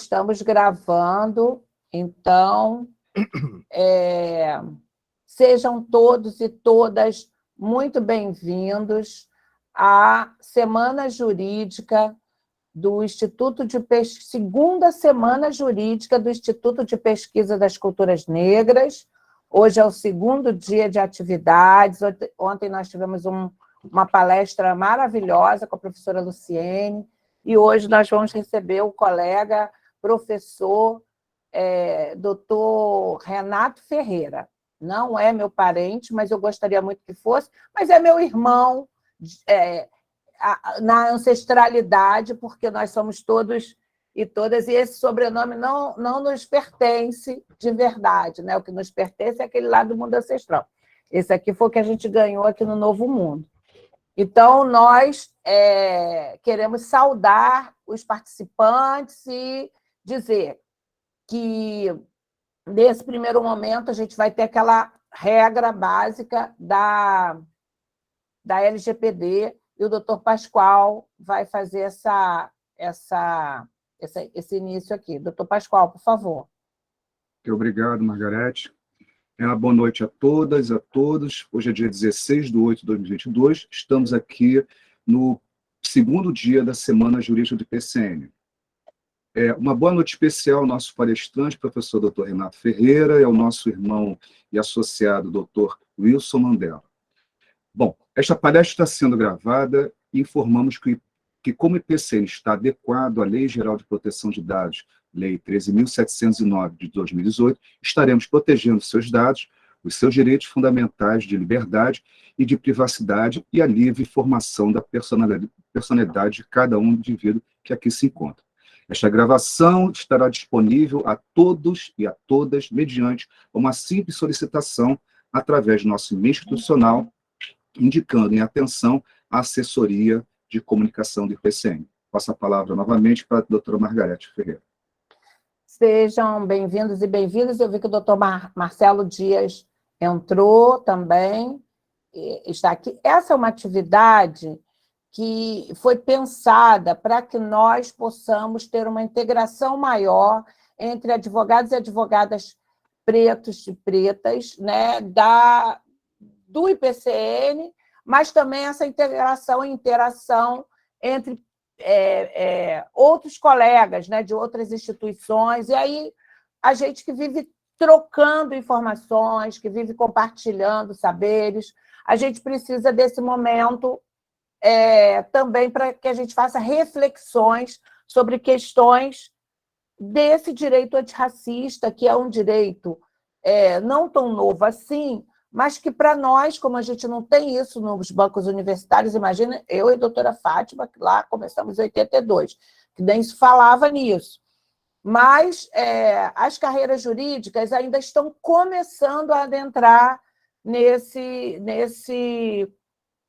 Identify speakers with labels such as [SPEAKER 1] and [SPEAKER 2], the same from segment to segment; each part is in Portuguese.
[SPEAKER 1] estamos gravando, então sejam todos e todas muito bem-vindos à Semana Jurídica do Instituto de Pesquisa, segunda Semana Jurídica do Instituto de Pesquisa das Culturas Negras. Hoje é o segundo dia de atividades. Ontem nós tivemos uma palestra maravilhosa com a professora Luciene, e hoje nós vamos receber o colega professor doutor Renato Ferreira. Não é meu parente, mas eu gostaria muito que fosse, mas é meu irmão na ancestralidade, porque nós somos todos e todas, e esse sobrenome não nos pertence de verdade, né? O que nos pertence é aquele lá do mundo ancestral. Esse aqui foi o que a gente ganhou aqui no Novo Mundo. Então, nós queremos saudar os participantes e dizer que, nesse primeiro momento, a gente vai ter aquela regra básica da LGPD, e o doutor Pascoal vai fazer esse início aqui. Doutor Pascoal, por favor.
[SPEAKER 2] Muito obrigado, Margarete. Boa noite a todas, a todos. Hoje é dia 16 de 8 de 2022. Estamos aqui no segundo dia da Semana Jurídica do IPCN. Uma boa noite especial ao nosso palestrante, professor Dr. Renato Ferreira, e ao nosso irmão e associado, Dr. Wilson Mandela. Bom, esta palestra está sendo gravada e informamos que como o IPCN está adequado à Lei Geral de Proteção de Dados, Lei 13.709 de 2018, estaremos protegendo seus dados, os seus direitos fundamentais de liberdade e de privacidade e a livre formação da personalidade de cada um indivíduo que aqui se encontra. Esta gravação estará disponível a todos e a todas mediante uma simples solicitação através do nosso e-mail institucional, indicando em atenção a assessoria de comunicação do IPCN. Passo a palavra novamente para a doutora Margarete Ferreira.
[SPEAKER 1] Sejam bem-vindos e bem-vindas. Eu vi que o doutor Marcelo Dias entrou também, está aqui. Essa é uma atividade que foi pensada para que nós possamos ter uma integração maior entre advogados e advogadas pretos e pretas, né, do IPCN, mas também essa integração e interação entre outros colegas, né, de outras instituições, e aí a gente que vive trocando informações, que vive compartilhando saberes, a gente precisa desse momento também para que a gente faça reflexões sobre questões desse direito antirracista, que é um direito não tão novo assim, mas que, para nós, como a gente não tem isso nos bancos universitários, imagina, eu e a doutora Fátima, que lá começamos em 82, que nem se falava nisso. Mas as carreiras jurídicas ainda estão começando a adentrar nesse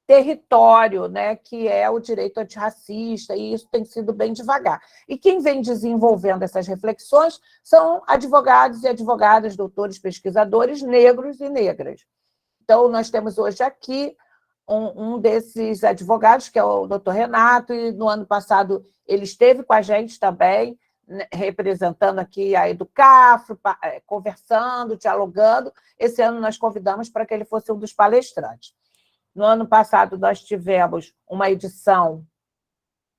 [SPEAKER 1] território, né, que é o direito antirracista, e isso tem sido bem devagar. E quem vem desenvolvendo essas reflexões são advogados e advogadas, doutores, pesquisadores negros e negras. Então, nós temos hoje aqui um desses advogados, que é o doutor Renato, e no ano passado ele esteve com a gente também, representando aqui a Educafro, conversando, dialogando. Esse ano nós convidamos para que ele fosse um dos palestrantes. No ano passado, nós tivemos uma edição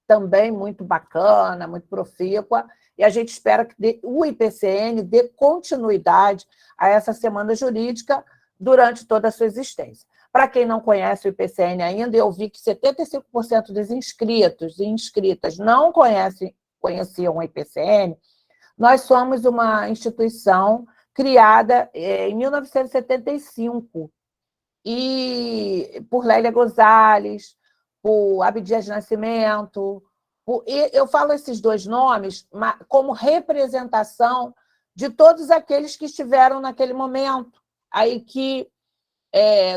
[SPEAKER 1] também muito bacana, muito profícua, e a gente espera que o IPCN dê continuidade a essa Semana Jurídica durante toda a sua existência. Para quem não conhece o IPCN ainda, eu vi que 75% dos inscritos e inscritas não conheciam o IPCN. Nós somos uma instituição criada em 1975, e por Lélia Gonzalez, por Abdias de Nascimento. Eu falo esses dois nomes como representação de todos aqueles que estiveram naquele momento, aí que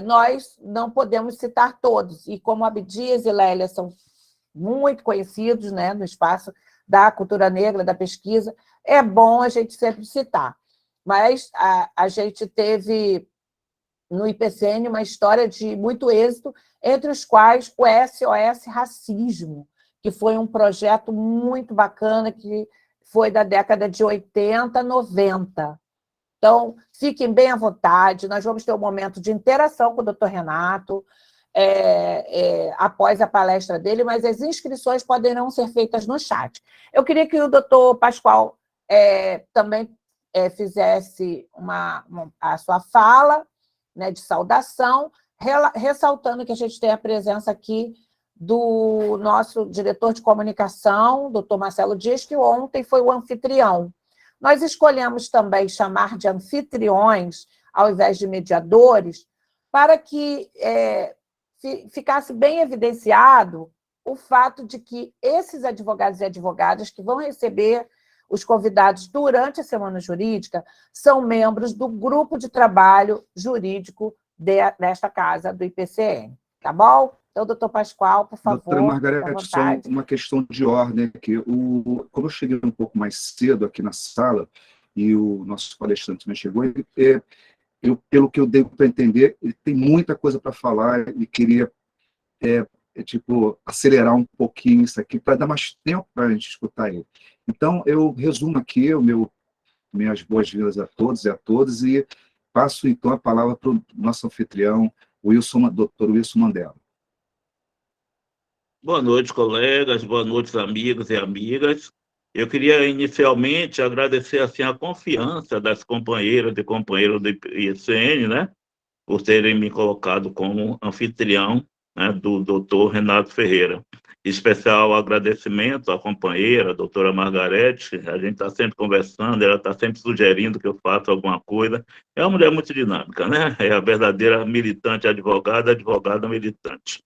[SPEAKER 1] nós não podemos citar todos, e como Abdias e Lélia são muito conhecidos, né, no espaço da cultura negra, da pesquisa, é bom a gente sempre citar. Mas a gente teve no IPCN uma história de muito êxito, entre os quais o SOS Racismo, que foi um projeto muito bacana, que foi da década de 80, 90. Então, fiquem bem à vontade, nós vamos ter um momento de interação com o doutor Renato, após a palestra dele, mas as inscrições poderão ser feitas no chat. Eu queria que o doutor Pascoal também fizesse a sua fala, né, de saudação, ressaltando que a gente tem a presença aqui do nosso diretor de comunicação, doutor Marcelo Dias, que ontem foi o anfitrião. Nós escolhemos também chamar de anfitriões, ao invés de mediadores, para que ficasse bem evidenciado o fato de que esses advogados e advogadas que vão receber os convidados durante a Semana Jurídica são membros do grupo de trabalho jurídico desta casa, do IPCN. Tá bom? Então, doutor Pascoal, por favor.
[SPEAKER 2] Doutora Margarete, só uma questão de ordem aqui. Como eu cheguei um pouco mais cedo aqui na sala, e o nosso palestrante me chegou, pelo que eu devo para entender, ele tem muita coisa para falar e queria acelerar um pouquinho isso aqui para dar mais tempo para a gente escutar ele. Então, eu resumo aqui minhas boas-vindas a todos e a todas e passo, então, a palavra para o nosso anfitrião, doutor Wilson Mandela.
[SPEAKER 3] Boa noite, colegas, boa noite, amigos e amigas. Eu queria, inicialmente, agradecer assim, a confiança das companheiras e companheiros do IPCN, né, por terem me colocado como anfitrião, né, do doutor Renato Ferreira. Especial agradecimento à companheira, a doutora Margarete, a gente está sempre conversando, ela está sempre sugerindo que eu faça alguma coisa. É uma mulher muito dinâmica, né? É a verdadeira militante advogada, advogada militante.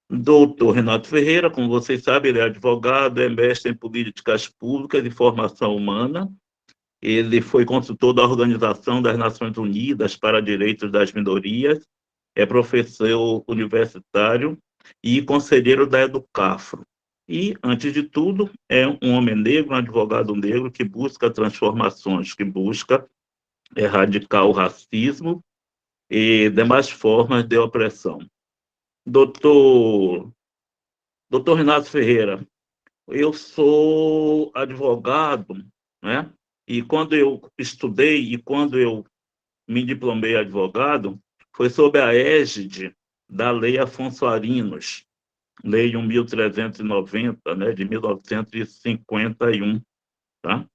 [SPEAKER 3] Doutor Renato Ferreira, como vocês sabem, ele é advogado, é mestre em políticas públicas e formação humana. Ele foi consultor da Organização das Nações Unidas para Direitos das Minorias, é professor universitário e conselheiro da Educafro. E, antes de tudo, é um homem negro, um advogado negro que busca transformações, que busca erradicar o racismo e demais formas de opressão. Doutor Renato Ferreira, eu sou advogado, né? E quando eu estudei e quando eu me diplomei advogado, foi sob a égide da Lei Afonso Arinos, Lei 1.390, né, de 1951, tá?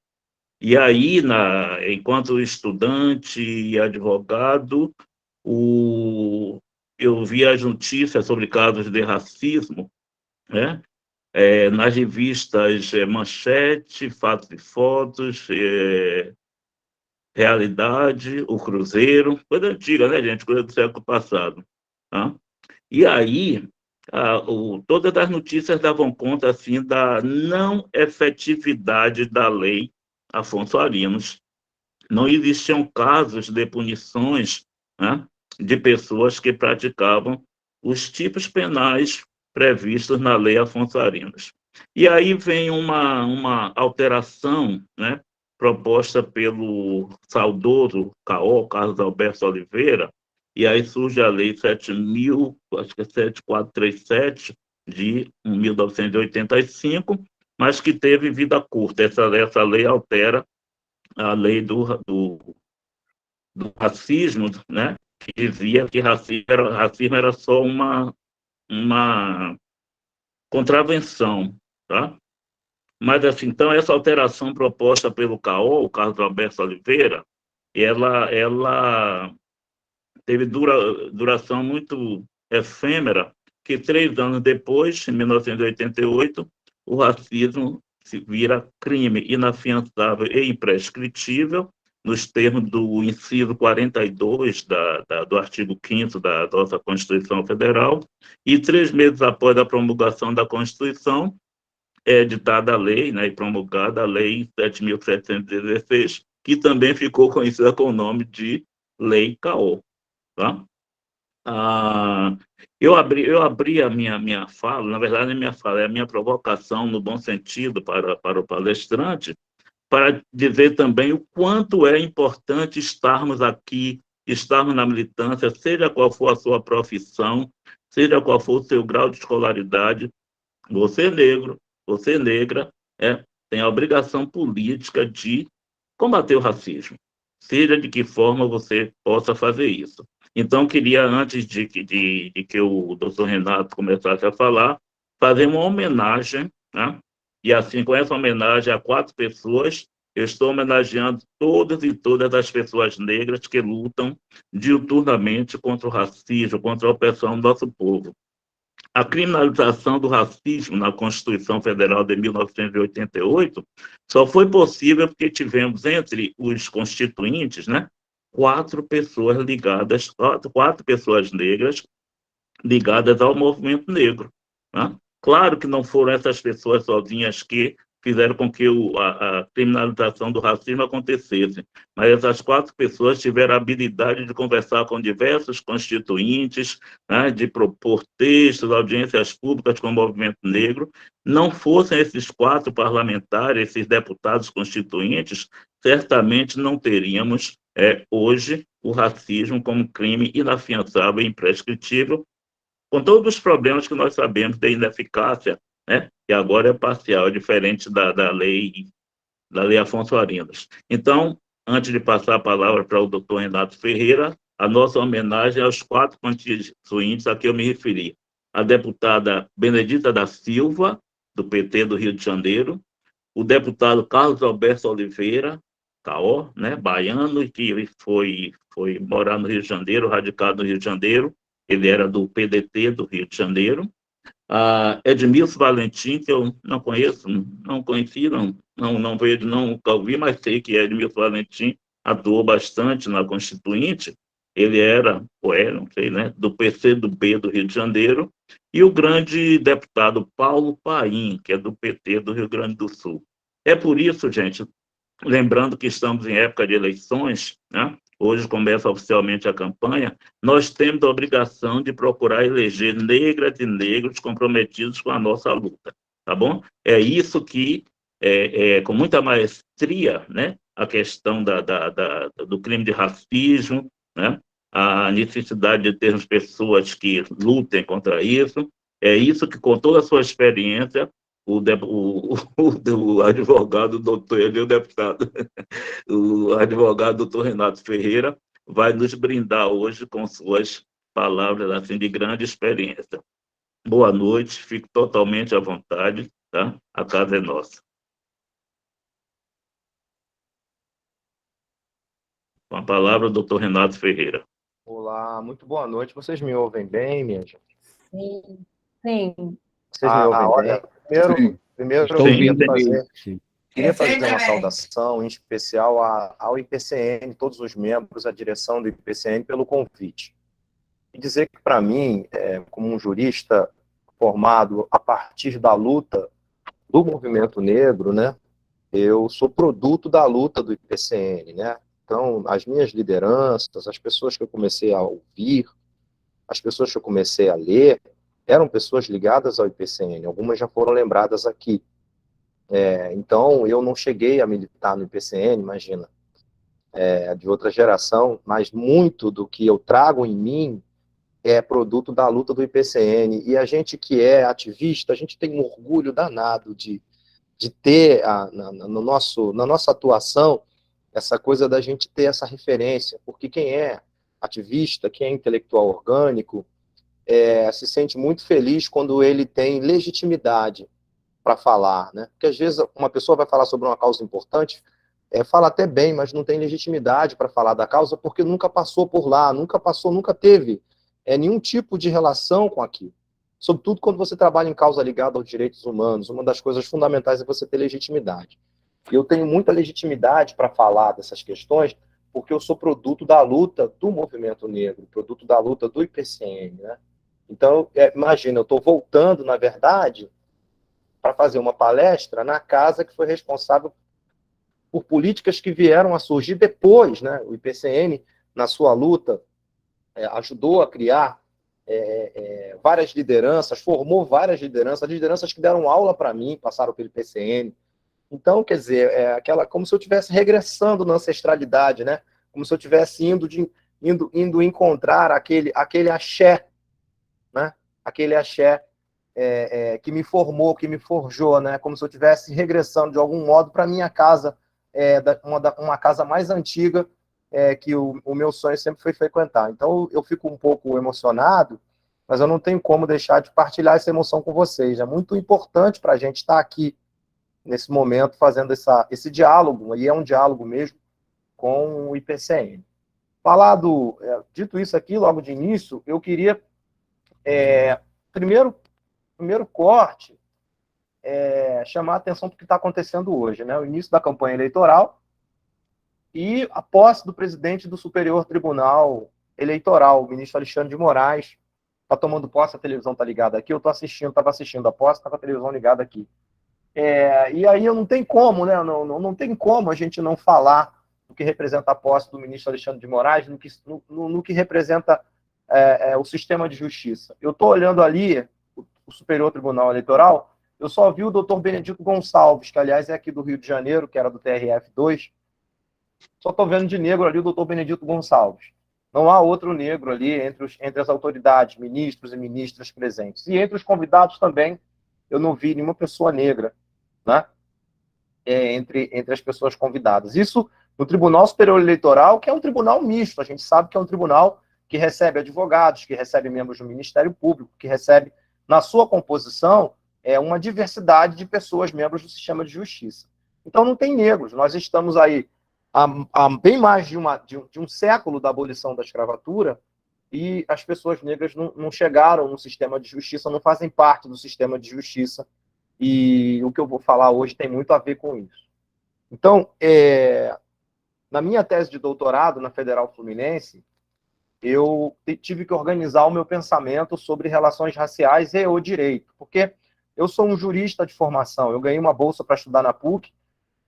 [SPEAKER 3] E aí, enquanto estudante e advogado, eu vi as notícias sobre casos de racismo, né? Nas revistas Manchete, Fatos e Fotos, Realidade, O Cruzeiro, coisa antiga, né, gente? Coisa do século passado. Tá? E aí, todas as notícias davam conta, assim, da não efetividade da lei Afonso Arinos. Não existiam casos de punições, né, de pessoas que praticavam os tipos penais previstos na lei Afonso Arinos. E aí vem uma alteração, né, proposta pelo saudoso CAO, Carlos Alberto Oliveira, e aí surge a lei 7.437, de 1985, mas que teve vida curta. Essa lei altera a lei do racismo, né, que dizia que racismo era só uma contravenção, tá? Mas, assim, então, essa alteração proposta pelo CAO, o Carlos Alberto Oliveira, ela teve duração muito efêmera, que 3 anos depois, em 1988, o racismo se vira crime inafiançável e imprescritível, nos termos do inciso 42 do artigo 5º da nossa Constituição Federal, e 3 meses após a promulgação da Constituição, é editada a lei, né, e promulgada a Lei 7.716, que também ficou conhecida com o nome de Lei CAO. Tá? Eu abri a minha fala, na verdade, a minha fala é a minha provocação, no bom sentido, para o palestrante, para dizer também o quanto é importante estarmos aqui, estarmos na militância, seja qual for a sua profissão, seja qual for o seu grau de escolaridade, você negro, você negra, tem a obrigação política de combater o racismo, seja de que forma você possa fazer isso. Então, queria, antes de que o doutor Renato começasse a falar, fazer uma homenagem, né? E assim, com essa homenagem a 4 pessoas, eu estou homenageando todas e todas as pessoas negras que lutam diuturnamente contra o racismo, contra a opressão do nosso povo. A criminalização do racismo na Constituição Federal de 1988 só foi possível porque tivemos entre os constituintes, né, 4 pessoas ligadas, 4 pessoas negras ligadas ao movimento negro, né? Claro que não foram essas pessoas sozinhas que fizeram com que a criminalização do racismo acontecesse, mas essas 4 pessoas tiveram a habilidade de conversar com diversos constituintes, né, de propor textos, audiências públicas com o movimento negro. Não fossem esses 4 parlamentares, esses deputados constituintes, certamente não teríamos hoje o racismo como crime inafiançável e imprescritível, com todos os problemas que nós sabemos da ineficácia, né, que agora é parcial, é diferente da lei Afonso Arinos. Então, antes de passar a palavra para o doutor Renato Ferreira, a nossa homenagem aos 4 constituintes a que eu me referi. A deputada Benedita da Silva, do PT do Rio de Janeiro, o deputado Carlos Alberto Oliveira, Caó, né, baiano, que foi morar no Rio de Janeiro, radicado no Rio de Janeiro, ele era do PDT do Rio de Janeiro. Edmilson Valentim, que eu não conheço, não conheci, não vejo, nunca ouvi, mas sei que Edmilson Valentim atuou bastante na Constituinte. Ele era, ou é, não sei, né, do PCdoB do Rio de Janeiro, e o grande deputado Paulo Paim, que é do PT do Rio Grande do Sul. É por isso, gente, lembrando que estamos em época de eleições, né? Hoje começa oficialmente a campanha, nós temos a obrigação de procurar eleger negras e negros comprometidos com a nossa luta, tá bom? É isso que, com muita maestria, né, a questão do crime de racismo, né, a necessidade de termos pessoas que lutem contra isso, é isso que, com toda a sua experiência, o advogado doutor, ele é o deputado, o advogado doutor Renato Ferreira vai nos brindar hoje com suas palavras assim, de grande experiência. Boa noite, fico totalmente à vontade, tá? A casa é nossa. Com a palavra, doutor Renato Ferreira.
[SPEAKER 4] Olá, muito boa noite. Vocês me ouvem bem, minha gente?
[SPEAKER 1] Sim, sim.
[SPEAKER 4] Vocês me ouvem
[SPEAKER 2] olha,
[SPEAKER 4] bem? Primeiro
[SPEAKER 3] Estou
[SPEAKER 4] eu
[SPEAKER 3] ouvindo
[SPEAKER 4] queria fazer uma saudação, em especial ao IPCN, todos os membros, a direção do IPCN, pelo convite. E dizer que, para mim, como um jurista formado a partir da luta do movimento negro, né, eu sou produto da luta do IPCN, né? Então, as minhas lideranças, as pessoas que eu comecei a ouvir, as pessoas que eu comecei a ler, eram pessoas ligadas ao IPCN, algumas já foram lembradas aqui. Então, eu não cheguei a militar no IPCN, imagina, de outra geração, mas muito do que eu trago em mim é produto da luta do IPCN, e a gente que é ativista, a gente tem um orgulho danado de ter na nossa atuação essa coisa da gente ter essa referência, porque quem é ativista, quem é intelectual orgânico, se sente muito feliz quando ele tem legitimidade para falar, né? Porque às vezes uma pessoa vai falar sobre uma causa importante, fala até bem, mas não tem legitimidade para falar da causa porque nunca passou por lá, nunca teve nenhum tipo de relação com aquilo. Sobretudo quando você trabalha em causa ligada aos direitos humanos, uma das coisas fundamentais é você ter legitimidade. E eu tenho muita legitimidade para falar dessas questões, porque eu sou produto da luta do movimento negro, produto da luta do IPCN, né? Então, imagina, eu estou voltando, na verdade, para fazer uma palestra na casa que foi responsável por políticas que vieram a surgir depois, né? O IPCN, na sua luta, ajudou a criar várias lideranças, formou várias lideranças que deram aula para mim, passaram pelo IPCN. Então, quer dizer, como se eu estivesse regressando na ancestralidade, né? Como se eu estivesse indo encontrar aquele axé, né? Aquele axé que me formou, que me forjou, né? Como se eu estivesse regressando de algum modo para minha casa, uma casa mais antiga, que o meu sonho sempre foi frequentar. Então, eu fico um pouco emocionado, mas eu não tenho como deixar de partilhar essa emoção com vocês. É muito importante para a gente estar aqui, nesse momento, fazendo esse diálogo, e é um diálogo mesmo, com o IPCN. Dito isso aqui, logo de início, eu queria, primeiro corte, chamar a atenção para o que está acontecendo hoje, né? O início da campanha eleitoral e a posse do presidente do Superior Tribunal Eleitoral, o ministro Alexandre de Moraes. Está tomando posse, a televisão está ligada aqui, eu estava assistindo a posse, estava a televisão ligada aqui. E aí não tem como, né? Não tem como a gente não falar do que representa a posse do ministro Alexandre de Moraes, no que representa o sistema de justiça. Eu estou olhando ali o Superior Tribunal Eleitoral, eu só vi o doutor Benedito Gonçalves, que, aliás, é aqui do Rio de Janeiro, que era do TRF2. Só estou vendo de negro ali o doutor Benedito Gonçalves. Não há outro negro ali entre as autoridades, ministros e ministras presentes. E entre os convidados também, eu não vi nenhuma pessoa negra, né? Entre as pessoas convidadas. Isso no Tribunal Superior Eleitoral, que é um tribunal misto. A gente sabe que é um tribunal que recebe advogados, que recebe membros do Ministério Público, que recebe, na sua composição, uma diversidade de pessoas, membros do sistema de justiça. Então, não tem negros. Nós estamos aí há bem mais de um século da abolição da escravatura e as pessoas negras não chegaram no sistema de justiça, não fazem parte do sistema de justiça. E o que eu vou falar hoje tem muito a ver com isso. Então, na minha tese de doutorado na Federal Fluminense, eu tive que organizar o meu pensamento sobre relações raciais e o direito, porque eu sou um jurista de formação, eu ganhei uma bolsa para estudar na PUC,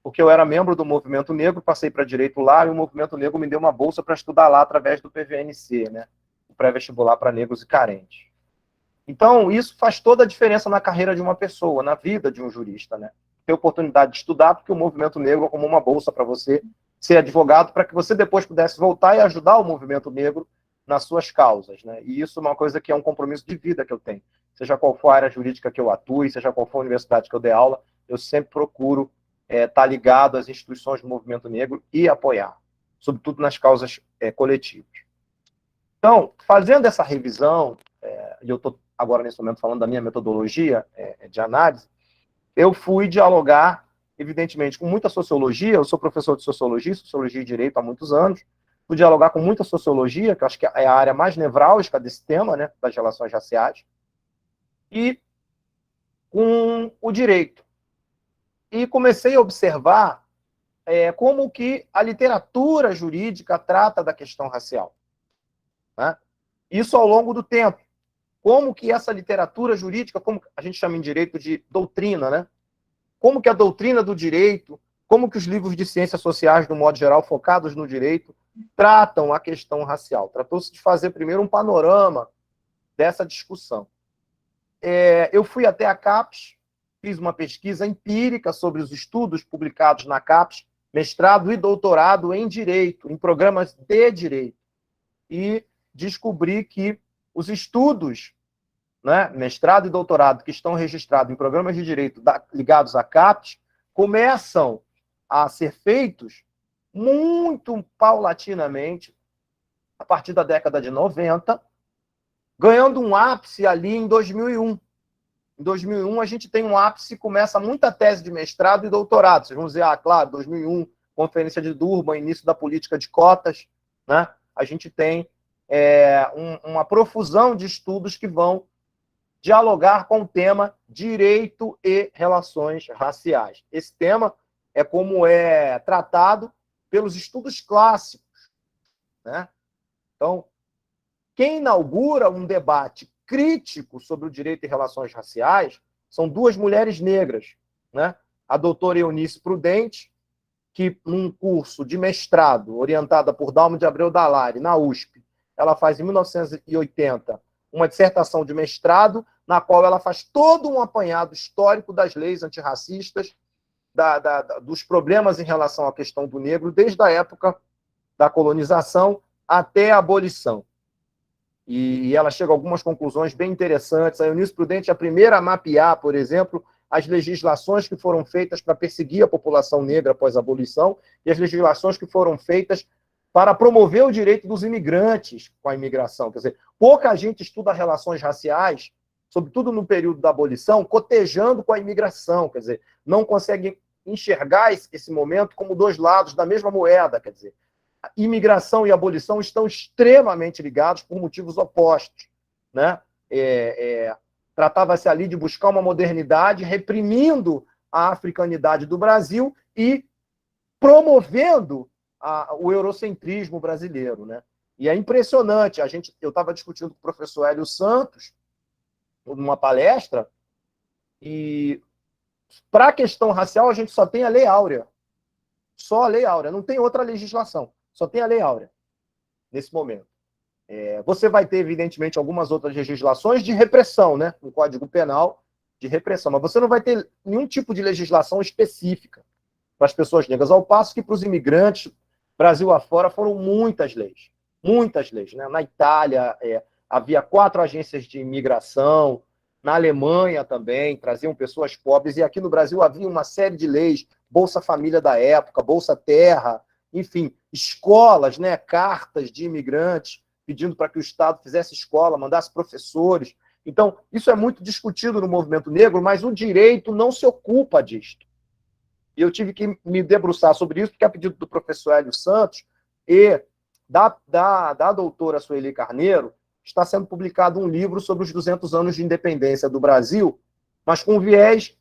[SPEAKER 4] porque eu era membro do Movimento Negro, passei para Direito lá, e o Movimento Negro me deu uma bolsa para estudar lá através do PVNC, né? O pré-vestibular para negros e carentes. Então, isso faz toda a diferença na carreira de uma pessoa, na vida de um jurista, né? Ter oportunidade de estudar, porque o Movimento Negro é como uma bolsa para você ser advogado, para que você depois pudesse voltar e ajudar o Movimento Negro nas suas causas, né? E isso é uma coisa que é um compromisso de vida que eu tenho. Seja qual for a área jurídica que eu atue, seja qual for a universidade que eu dê aula, eu sempre procuro estar ligado às instituições do Movimento Negro e apoiar, sobretudo nas causas coletivas. Então, fazendo essa revisão, e eu estou agora nesse momento falando da minha metodologia de análise, eu fui dialogar, evidentemente, com muita sociologia. Eu sou professor de sociologia e direito há muitos anos. Fui dialogar com muita sociologia, que eu acho que é a área mais nevrálgica desse tema, né, das relações raciais, e com o direito. E comecei a observar como que a literatura jurídica trata da questão racial, né? Isso ao longo do tempo. Como que essa literatura jurídica, como a gente chama em direito de doutrina, né? Como que a doutrina do direito, como que os livros de ciências sociais, de um modo geral, focados no direito, tratam a questão racial. Tratou-se de fazer primeiro um panorama dessa discussão. Eu fui até a CAPES, fiz uma pesquisa empírica sobre os estudos publicados na CAPES, mestrado e doutorado em direito, em programas de direito, e descobri que os estudos, né, mestrado e doutorado, que estão registrados em programas de direito ligados à CAPES, começam a ser feitos muito paulatinamente, a partir da década de 90, ganhando um ápice ali em 2001. Em 2001, a gente tem um ápice, começa muita tese de mestrado e doutorado. Vocês vão dizer, claro, 2001, Conferência de Durban, início da política de cotas, né? A gente tem uma profusão de estudos que vão dialogar com o tema direito e relações raciais. Esse tema é como é tratado pelos estudos clássicos, né? Então, quem inaugura um debate crítico sobre o direito e relações raciais são duas mulheres negras, né? A doutora Eunice Prudente, que num curso de mestrado orientada por Dalmo de Abreu Dallari, na USP, ela faz em 1980 uma dissertação de mestrado, na qual ela faz todo um apanhado histórico das leis antirracistas, dos problemas em relação à questão do negro, desde a época da colonização até a abolição. e ela chega a algumas conclusões bem interessantes. A Eunice Prudente é a primeira a mapear, por exemplo, as legislações que foram feitas para perseguir a população negra após a abolição e as legislações que foram feitas para promover o direito dos imigrantes com a imigração. Quer dizer, pouca gente estuda relações raciais, sobretudo no período da abolição, cotejando com a imigração. Quer dizer, não consegue enxergar esse momento como dois lados da mesma moeda. Quer dizer, a imigração e a abolição estão extremamente ligados por motivos opostos, né? Tratava-se ali de buscar uma modernidade, reprimindo a africanidade do Brasil e promovendo o eurocentrismo brasileiro, né? E é impressionante. Eu estava discutindo com o professor Hélio Santos numa palestra, e para a questão racial a gente só tem a Lei Áurea. Só a Lei Áurea, não tem outra legislação. Só tem a Lei Áurea nesse momento. Você vai ter, evidentemente, algumas outras legislações de repressão, né? No Código Penal de repressão, mas você não vai ter nenhum tipo de legislação específica para as pessoas negras, ao passo que para os imigrantes, Brasil afora, foram muitas leis, né? Na Itália, havia 4 agências de imigração, na Alemanha também, traziam pessoas pobres, e aqui no Brasil havia uma série de leis, Bolsa Família da época, Bolsa Terra, enfim, escolas, né? Cartas de imigrantes, pedindo para que o Estado fizesse escola, mandasse professores. Então, isso é muito discutido no movimento negro, mas o direito não se ocupa disto. E eu tive que me debruçar sobre isso, porque a pedido do professor Hélio Santos e da doutora Sueli Carneiro, está sendo publicado um livro sobre os 200 anos de independência do Brasil, mas com viés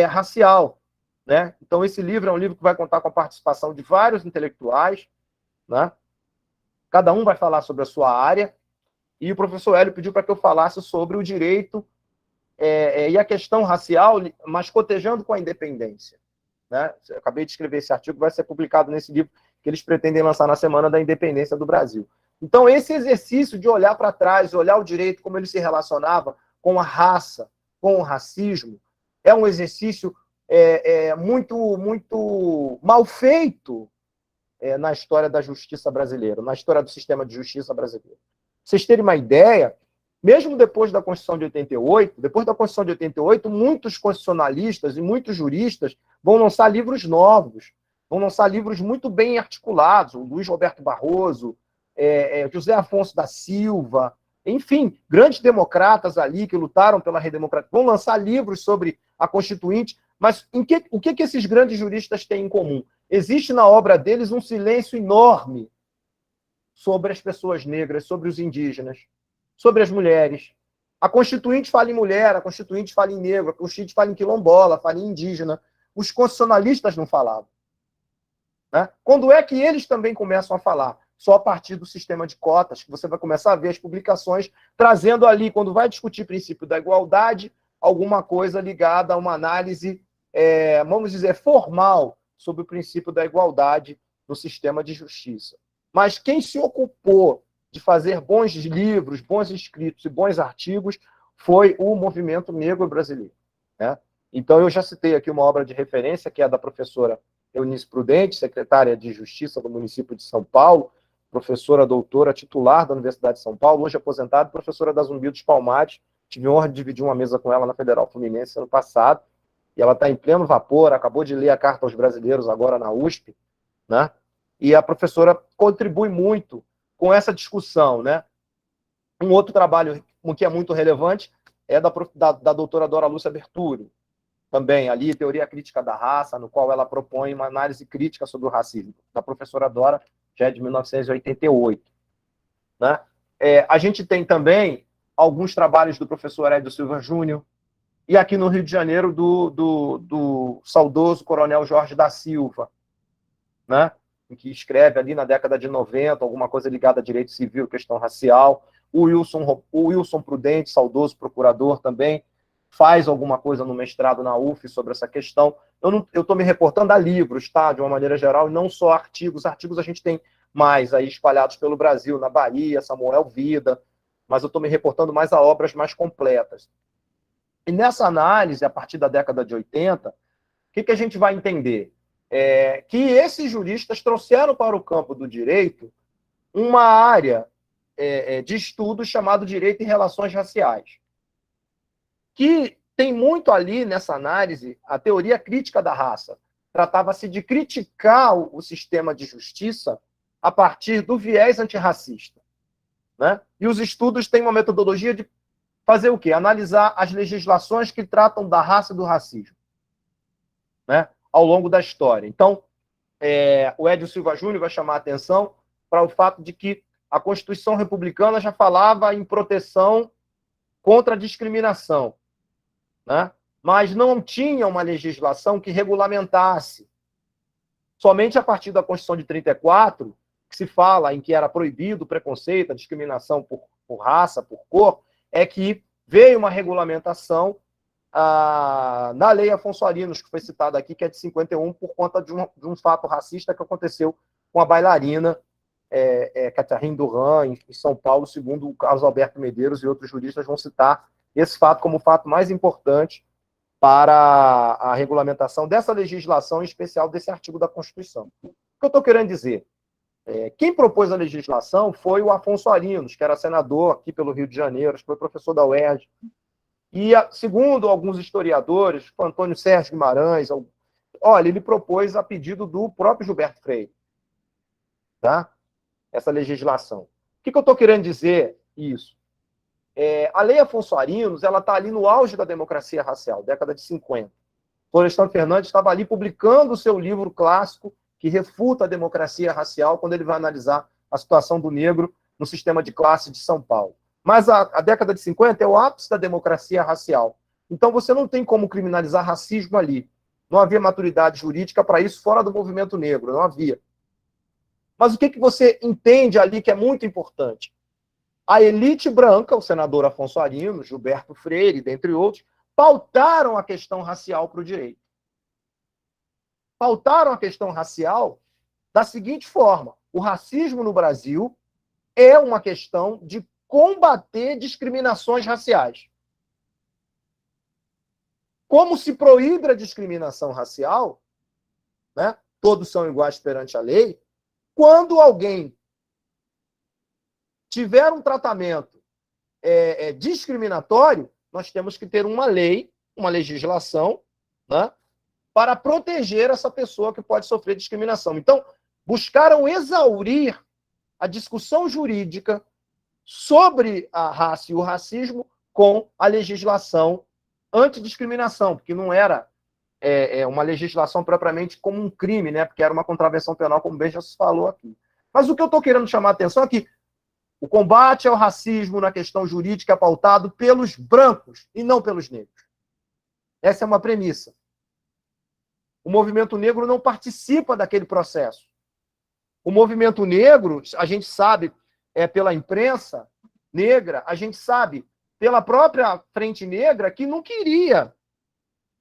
[SPEAKER 4] racial, né? Então, esse livro é um livro que vai contar com a participação de vários intelectuais, né? Cada um vai falar sobre a sua área, e o professor Hélio pediu para que eu falasse sobre o direito e a questão racial, mas cotejando com a independência, né? Eu acabei de escrever esse artigo, vai ser publicado nesse livro que eles pretendem lançar na Semana da Independência do Brasil. Então, esse exercício de olhar para trás, olhar o direito, como ele se relacionava com a raça, com o racismo, é um exercício muito mal feito na história da justiça brasileira, na história do sistema de justiça brasileiro. Pra vocês terem uma ideia, mesmo depois da Constituição de 88, muitos constitucionalistas e muitos juristas vão lançar livros novos, vão lançar livros muito bem articulados, o Luiz Roberto Barroso, José Afonso da Silva, enfim, grandes democratas ali que lutaram pela redemocratização, vão lançar livros sobre a Constituinte, mas o que esses grandes juristas têm em comum? Existe na obra deles um silêncio enorme sobre as pessoas negras, sobre os indígenas, sobre as mulheres. A Constituinte fala em mulher, a Constituinte fala em negro, a Constituinte fala em quilombola, fala em indígena. Os constitucionalistas não falavam, né? Quando é que eles também começam a falar? Só a partir do sistema de cotas, que você vai começar a ver as publicações trazendo ali, quando vai discutir princípio da igualdade, alguma coisa ligada a uma análise, vamos dizer, formal sobre o princípio da igualdade no sistema de justiça. Mas quem se ocupou de fazer bons livros, bons escritos e bons artigos foi o movimento negro brasileiro, né? Então, eu já citei aqui uma obra de referência, que é da professora Eunice Prudente, secretária de Justiça do município de São Paulo, professora doutora titular da Universidade de São Paulo, hoje aposentada, professora da Zumbi dos Palmares. Tive a honra de dividir uma mesa com ela na Federal Fluminense ano passado, e ela está em pleno vapor, acabou de ler a Carta aos Brasileiros agora na USP, né? E a professora contribui muito com essa discussão, né? Um outro trabalho que é muito relevante é da doutora Dora Lúcia Berturi, também ali, Teoria Crítica da Raça, no qual ela propõe uma análise crítica sobre o racismo. Da professora Dora, já é de 1988. Né? A gente tem também alguns trabalhos do professor Hélio Silva Júnior, e aqui no Rio de Janeiro, do saudoso coronel Jorge da Silva, né? Que escreve ali na década de 90, alguma coisa ligada a direito civil, questão racial. O Wilson Prudente, saudoso procurador também, faz alguma coisa no mestrado na UF sobre essa questão. Eu estou me reportando a livros, tá? De uma maneira geral, e não só artigos. Artigos a gente tem mais aí espalhados pelo Brasil, na Bahia, Samuel Vida, mas eu estou me reportando mais a obras mais completas. E nessa análise, a partir da década de 80, o que a gente vai entender? Que esses juristas trouxeram para o campo do direito uma área de estudo chamado Direito e Relações Raciais, que tem muito ali nessa análise a teoria crítica da raça. Tratava-se de criticar o sistema de justiça a partir do viés antirracista, né? E os estudos têm uma metodologia de fazer o quê? Analisar as legislações que tratam da raça e do racismo, né? Ao longo da história. Então, o Hélio Silva Júnior vai chamar a atenção para o fato de que a Constituição Republicana já falava em proteção contra a discriminação, né? Mas não tinha uma legislação que regulamentasse. Somente a partir da Constituição de 34, que se fala em que era proibido o preconceito, a discriminação por raça, por cor, é que veio uma regulamentação na Lei Afonso Arinos, que foi citada aqui, que é de 51, por conta de um fato racista que aconteceu com a bailarina Catherine Duran, em São Paulo, segundo o Carlos Alberto Medeiros e outros juristas vão citar esse fato como o fato mais importante para a regulamentação dessa legislação, em especial desse artigo da Constituição. O que eu estou querendo dizer? Quem propôs a legislação foi o Afonso Arinos, que era senador aqui pelo Rio de Janeiro, foi professor da UERJ. E, segundo alguns historiadores, o Antônio Sérgio Guimarães, ele propôs a pedido do próprio Gilberto Freire, tá? Essa legislação. O que eu estou querendo dizer isso? A Lei Afonso Arinos, ela está ali no auge da democracia racial, década de 50. Florestan Fernandes estava ali publicando o seu livro clássico que refuta a democracia racial quando ele vai analisar a situação do negro no sistema de classe de São Paulo. Mas a década de 50 é o ápice da democracia racial. Então você não tem como criminalizar racismo ali. Não havia maturidade jurídica para isso fora do movimento negro, não havia. Mas o que você entende ali que é muito importante? A elite branca, o senador Afonso Arinos, Gilberto Freire, dentre outros, pautaram a questão racial para o direito. Pautaram a questão racial da seguinte forma: o racismo no Brasil é uma questão de combater discriminações raciais. Como se proíbe a discriminação racial, né? Todos são iguais perante a lei, quando alguém tiver um tratamento discriminatório, nós temos que ter uma lei, uma legislação, né, para proteger essa pessoa que pode sofrer discriminação. Então, buscaram exaurir a discussão jurídica sobre a raça e o racismo com a legislação antidiscriminação, porque não era uma legislação propriamente como um crime, né, porque era uma contravenção penal, como bem já se falou aqui. Mas o que eu estou querendo chamar a atenção é que o combate ao racismo na questão jurídica é pautado pelos brancos e não pelos negros. Essa é uma premissa. O movimento negro não participa daquele processo. O movimento negro, a gente sabe pela imprensa negra, a gente sabe pela própria Frente Negra que não queria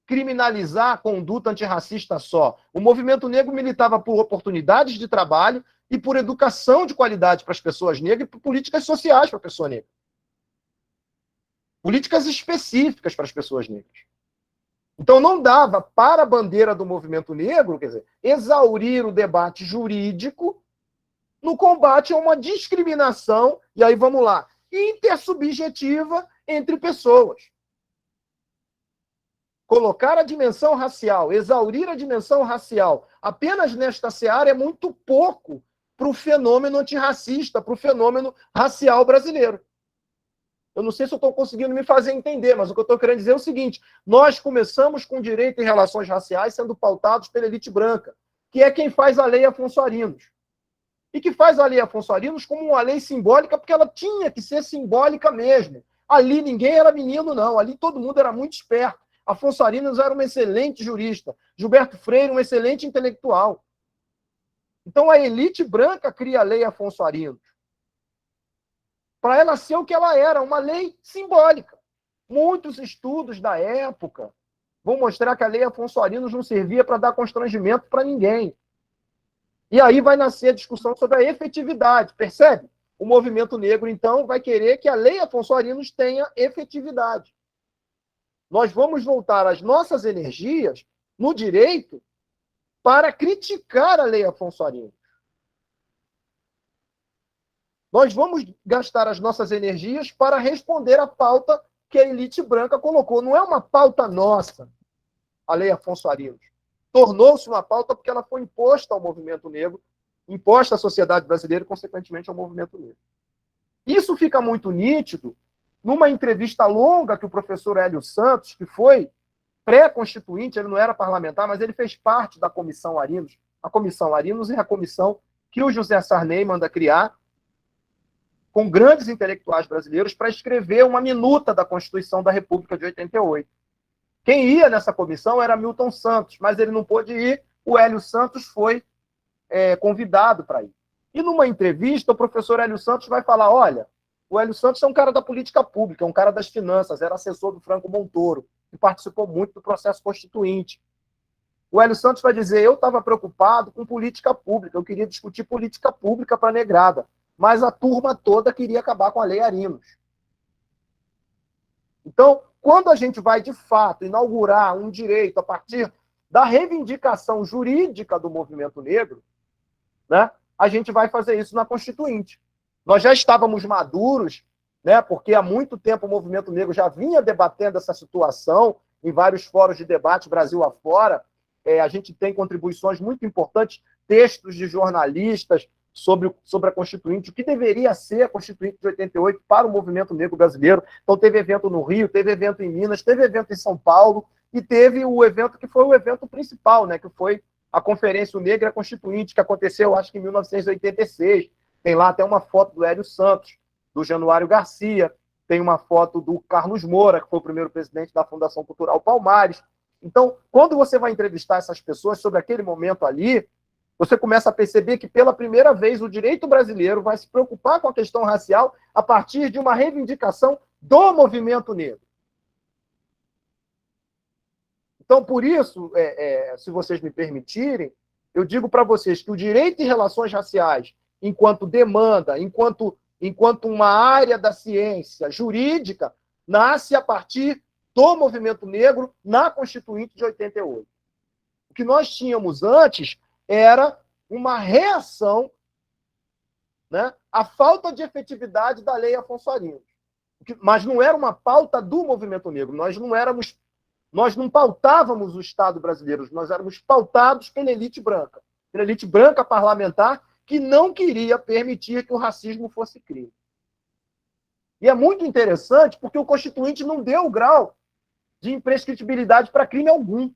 [SPEAKER 4] criminalizar a conduta antirracista só. O movimento negro militava por oportunidades de trabalho e por educação de qualidade para as pessoas negras e por políticas sociais para a pessoa negra. Políticas específicas para as pessoas negras. Então não dava para a bandeira do movimento negro, quer dizer, exaurir o debate jurídico no combate a uma discriminação, e aí vamos lá, intersubjetiva entre pessoas. Colocar a dimensão racial, exaurir a dimensão racial apenas nesta seara é muito pouco para o fenômeno antirracista, para o fenômeno racial brasileiro. Eu não sei se eu estou conseguindo me fazer entender, mas o que eu estou querendo dizer é o seguinte: nós começamos com direito e relações raciais sendo pautados pela elite branca, que é quem faz a Lei Afonso Arinos. E que faz a Lei Afonso Arinos como uma lei simbólica, porque ela tinha que ser simbólica mesmo. Ali ninguém era menino, não. Ali todo mundo era muito esperto. Afonso Arinos era um excelente jurista. Gilberto Freire, um excelente intelectual. Então a elite branca cria a Lei Afonso Arinos. Para ela ser o que ela era, uma lei simbólica. Muitos estudos da época vão mostrar que a Lei Afonso Arinos não servia para dar constrangimento para ninguém. E aí vai nascer a discussão sobre a efetividade, percebe? O movimento negro, então, vai querer que a Lei Afonso Arinos tenha efetividade. Nós vamos voltar as nossas energias no direito para criticar a Lei Afonso Arinos.
[SPEAKER 5] Nós vamos gastar as nossas energias para responder à pauta que a elite branca colocou. Não é uma pauta nossa, a Lei Afonso Arinos. Tornou-se uma pauta porque ela foi imposta ao movimento negro, imposta à sociedade brasileira e, consequentemente, ao movimento negro. Isso fica muito nítido numa entrevista longa que o professor Hélio Santos, que foi pré-constituinte, ele não era parlamentar, mas ele fez parte da Comissão Arinos. A Comissão Arinos é a comissão que o José Sarney manda criar com grandes intelectuais brasileiros para escrever uma minuta da Constituição da República de 88. Quem ia nessa comissão era Milton Santos, mas ele não pôde ir, o Hélio Santos foi convidado para ir. E numa entrevista, o professor Hélio Santos vai falar, olha, o Hélio Santos é um cara da política pública, é um cara das finanças, era assessor do Franco Montoro, que participou muito do processo constituinte. O Hélio Santos vai dizer, eu estava preocupado com política pública, eu queria discutir política pública para a negrada, mas a turma toda queria acabar com a Lei Arinos. Então, quando a gente vai, de fato, inaugurar um direito a partir da reivindicação jurídica do movimento negro, né, a gente vai fazer isso na Constituinte. Nós já estávamos maduros, né, porque há muito tempo o movimento negro já vinha debatendo essa situação em vários fóruns de debate, Brasil afora. A gente tem contribuições muito importantes, textos de jornalistas sobre a Constituinte, o que deveria ser a Constituinte de 88 para o movimento negro brasileiro. Então, teve evento no Rio, teve evento em Minas, teve evento em São Paulo, e teve o evento que foi o evento principal, né, que foi a Conferência Negra Constituinte, que aconteceu, acho que em 1986. Tem lá até uma foto do Hélio Santos, do Januário Garcia, tem uma foto do Carlos Moura, que foi o primeiro presidente da Fundação Cultural Palmares. Então, quando você vai entrevistar essas pessoas sobre aquele momento ali, você começa a perceber que, pela primeira vez, o direito brasileiro vai se preocupar com a questão racial a partir de uma reivindicação do movimento negro. Então, por isso, se vocês me permitirem, eu digo para vocês que o direito em relações raciais, enquanto demanda, enquanto uma área da ciência jurídica, nasce a partir do movimento negro na Constituinte de 88. O que nós tínhamos antes era uma reação, né, à falta de efetividade da Lei Afonso Arinos. Mas não era uma pauta do movimento negro. Nós não pautávamos o Estado brasileiro, nós éramos pautados pela elite branca parlamentar, que não queria permitir que o racismo fosse crime. E é muito interessante porque o Constituinte não deu o grau de imprescritibilidade para crime algum.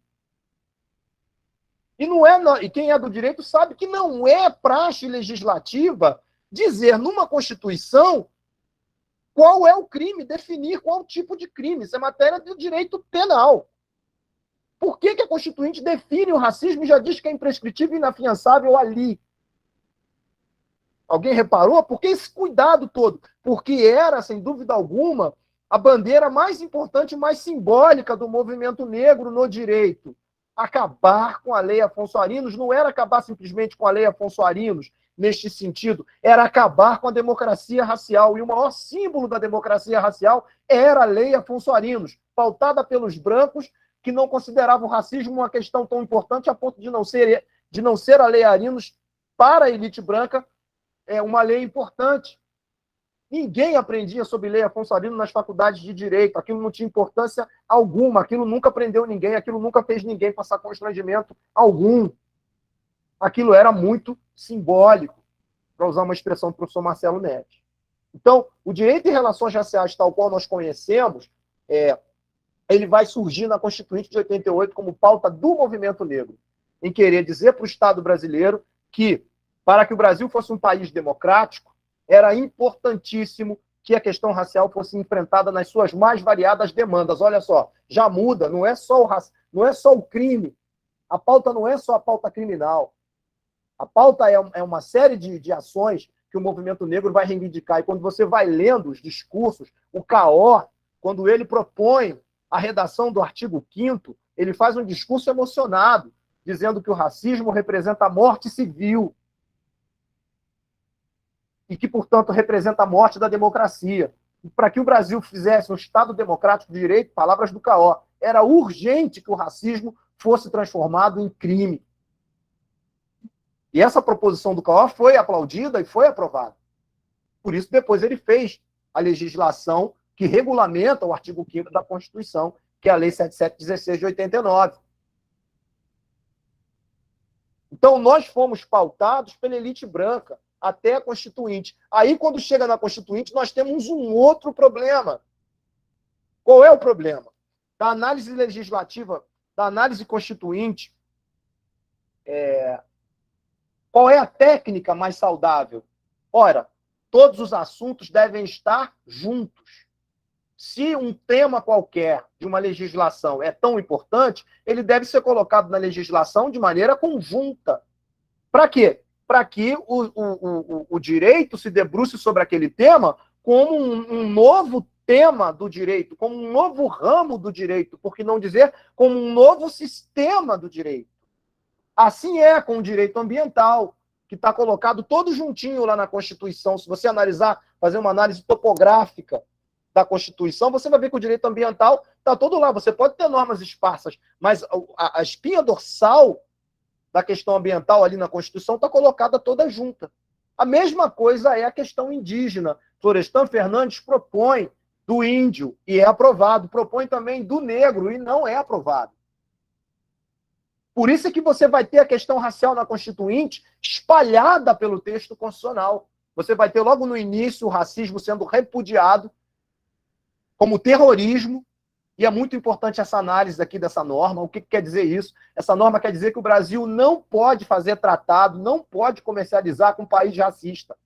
[SPEAKER 5] E quem é do direito sabe que não é praxe legislativa dizer numa Constituição qual é o crime, definir qual o tipo de crime. Isso é matéria do direito penal. Por que a Constituinte define o racismo e já diz que é imprescritível e inafiançável ali? Alguém reparou? Por que esse cuidado todo? Porque era, sem dúvida alguma, a bandeira mais importante e mais simbólica do movimento negro no direito. Acabar com a Lei Afonso Arinos não era acabar simplesmente com a Lei Afonso Arinos, neste sentido, era acabar com a democracia racial. E o maior símbolo da democracia racial era a Lei Afonso Arinos, pautada pelos brancos que não consideravam o racismo uma questão tão importante a ponto de não ser a Lei Arinos para a elite branca uma lei importante. Ninguém aprendia sobre Lei Afonso Arinos nas faculdades de Direito. Aquilo não tinha importância alguma. Aquilo nunca prendeu ninguém. Aquilo nunca fez ninguém passar constrangimento algum. Aquilo era muito simbólico, para usar uma expressão do professor Marcelo Neves. Então, o direito em relações raciais, tal qual nós conhecemos, ele vai surgir na Constituinte de 88 como pauta do movimento negro, em querer dizer para o Estado brasileiro que, para que o Brasil fosse um país democrático, era importantíssimo que a questão racial fosse enfrentada nas suas mais variadas demandas. Olha só, já muda, não é só o crime. A pauta não é só a pauta criminal. A pauta é uma série de ações que o movimento negro vai reivindicar. E quando você vai lendo os discursos, o CAO, quando ele propõe a redação do artigo 5º, ele faz um discurso emocionado, dizendo que o racismo representa a morte civil e que, portanto, representa a morte da democracia. E para que o Brasil fizesse um Estado democrático de direito, palavras do CAO, era urgente que o racismo fosse transformado em crime. E essa proposição do CAO foi aplaudida e foi aprovada. Por isso, depois ele fez a legislação que regulamenta o artigo 5º da Constituição, que é a Lei 7716 de 89. Então, nós fomos pautados pela elite branca até a Constituinte. Aí, quando chega na Constituinte, nós temos um outro problema. Qual é o problema? Da análise legislativa, da análise constituinte, qual é a técnica mais saudável? Ora, todos os assuntos devem estar juntos. Se um tema qualquer de uma legislação é tão importante, ele deve ser colocado na legislação de maneira conjunta. Para quê? Para que o direito se debruce sobre aquele tema como um novo tema do direito, como um novo ramo do direito, por que não dizer como um novo sistema do direito. Assim é com o direito ambiental, que está colocado todo juntinho lá na Constituição. Se você analisar, fazer uma análise topográfica da Constituição, você vai ver que o direito ambiental está todo lá. Você pode ter normas esparsas, mas a espinha dorsal da questão ambiental ali na Constituição está colocada toda junta. A mesma coisa é a questão indígena. Florestan Fernandes propõe do índio e é aprovado, propõe também do negro e não é aprovado. Por isso é que você vai ter a questão racial na Constituinte espalhada pelo texto constitucional. Você vai ter logo no início o racismo sendo repudiado como terrorismo, e é muito importante essa análise aqui dessa norma. O que quer dizer isso? Essa norma quer dizer que o Brasil não pode fazer tratado, não pode comercializar com um país racista.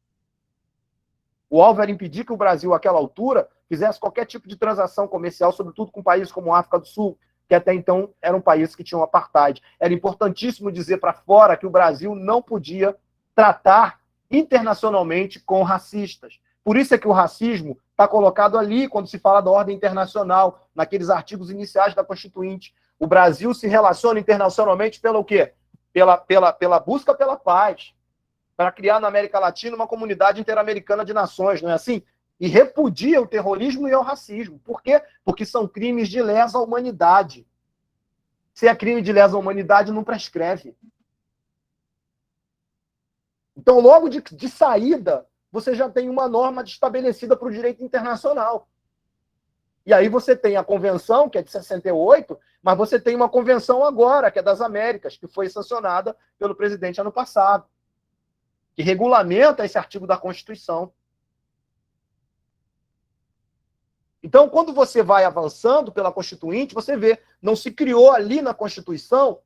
[SPEAKER 5] O alvo era impedir que o Brasil, àquela altura, fizesse qualquer tipo de transação comercial, sobretudo com países como a África do Sul, que até então era um país que tinha um apartheid. Era importantíssimo dizer para fora que o Brasil não podia tratar internacionalmente com racistas. Por isso é que o racismo está colocado ali quando se fala da ordem internacional, naqueles artigos iniciais da Constituinte. O Brasil se relaciona internacionalmente pelo quê? Pela busca pela paz, para criar na América Latina uma comunidade interamericana de nações, não é assim? E repudia o terrorismo e o racismo. Por quê? Porque são crimes de lesa humanidade. Se é crime de lesa humanidade, não prescreve. Então, logo de saída, você já tem uma norma estabelecida para o direito internacional. E aí você tem a convenção, que é de 68, mas você tem uma convenção agora, que é das Américas, que foi sancionada pelo presidente ano passado, que regulamenta esse artigo da Constituição. Então, quando você vai avançando pela Constituinte, você vê, não se criou ali na Constituição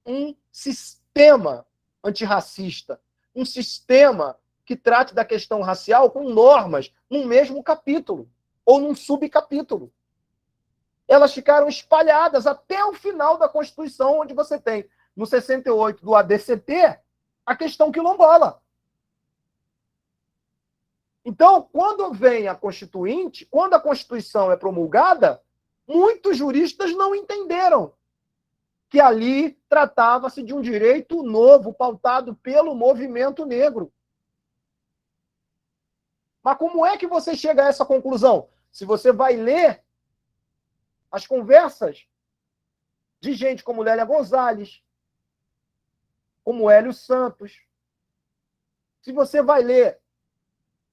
[SPEAKER 5] um sistema antirracista, um sistema que trate da questão racial com normas num mesmo capítulo ou num subcapítulo. Elas ficaram espalhadas até o final da Constituição, onde você tem, no 68 do ADCT, a questão quilombola. Então, quando vem a Constituinte, quando a Constituição é promulgada, muitos juristas não entenderam que ali tratava-se de um direito novo, pautado pelo movimento negro. Mas como é que você chega a essa conclusão? Se você vai ler as conversas de gente como Lélia Gonzalez, como Hélio Santos, se você vai ler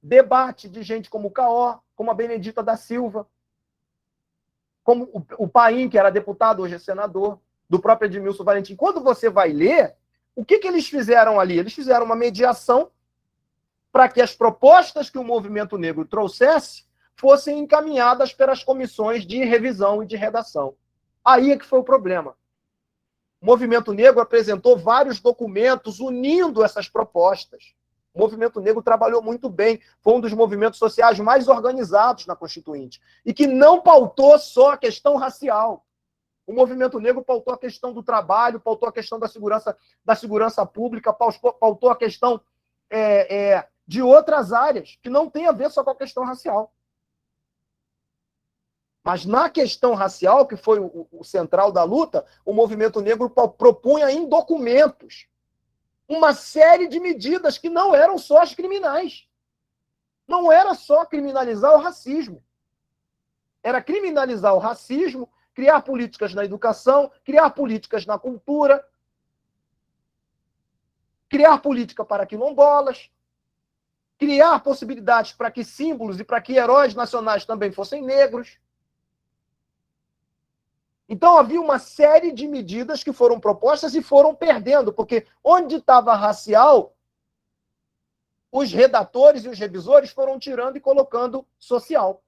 [SPEAKER 5] debate de gente como o Caó, como a Benedita da Silva, como o Paim, que era deputado, hoje é senador, do próprio Edmilson Valentim. Quando você vai ler, o que eles fizeram ali? Eles fizeram uma mediação para que as propostas que o movimento negro trouxesse fossem encaminhadas pelas comissões de revisão e de redação. Aí é que foi o problema. O movimento negro apresentou vários documentos unindo essas propostas. O movimento negro trabalhou muito bem, foi um dos movimentos sociais mais organizados na Constituinte, e que não pautou só a questão racial. O movimento negro pautou a questão do trabalho, pautou a questão da segurança pública, pautou a questão de outras áreas, que não tem a ver só com a questão racial. Mas na questão racial, que foi o central da luta, o movimento negro propunha em documentos uma série de medidas que não eram só as criminais. Não era só criminalizar o racismo. Era criminalizar o racismo, criar políticas na educação, criar políticas na cultura, criar política para quilombolas, criar possibilidades para que símbolos e para que heróis nacionais também fossem negros. Então, havia uma série de medidas que foram propostas e foram perdendo, porque onde estava racial, os redatores e os revisores foram tirando e colocando social.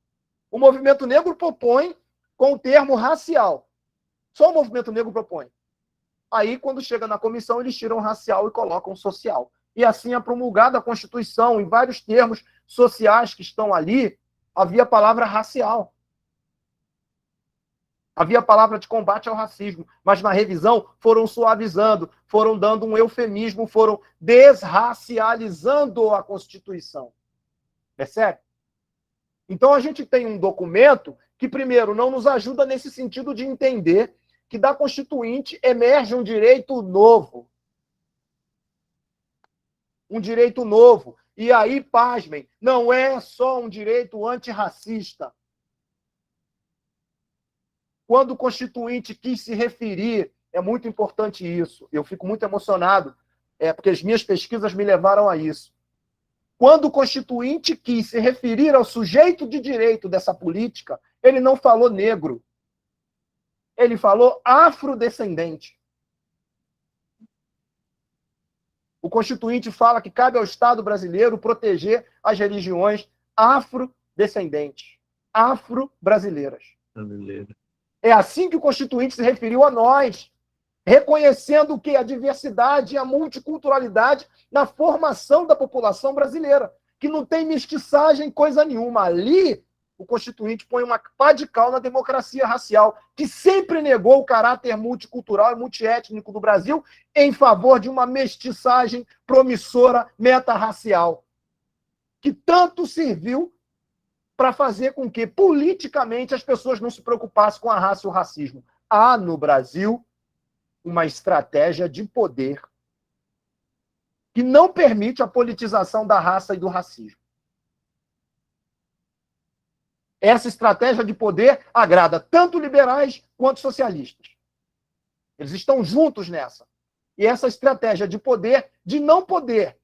[SPEAKER 5] O movimento negro propõe com o termo racial. Só o movimento negro propõe. Aí, quando chega na comissão, eles tiram racial e colocam social. E assim é promulgada a Constituição. Em vários termos sociais que estão ali, havia a palavra racial. Havia a palavra de combate ao racismo, mas na revisão foram suavizando, foram dando um eufemismo, foram desracializando a Constituição. Percebe? Então a gente tem um documento que, primeiro, não nos ajuda nesse sentido de entender que da Constituinte emerge um direito novo. Um direito novo. E aí, pasmem, não é só um direito antirracista. Quando o Constituinte quis se referir, é muito importante isso, eu fico muito emocionado, porque as minhas pesquisas me levaram a isso. Quando o Constituinte quis se referir ao sujeito de direito dessa política, ele não falou negro, ele falou afrodescendente. O Constituinte fala que cabe ao Estado brasileiro proteger as religiões afrodescendentes, afro-brasileiras. É assim que o Constituinte se referiu a nós, reconhecendo o que? A diversidade e a multiculturalidade na formação da população brasileira, que não tem mestiçagem coisa nenhuma. Ali, o Constituinte põe uma pá de cal na democracia racial, que sempre negou o caráter multicultural e multiétnico do Brasil em favor de uma mestiçagem promissora metarracial, que tanto serviu para fazer com que, politicamente, as pessoas não se preocupassem com a raça e o racismo. Há, no Brasil, uma estratégia de poder que não permite a politização da raça e do racismo. Essa estratégia de poder agrada tanto liberais quanto socialistas. Eles estão juntos nessa. E essa estratégia de poder, de não poder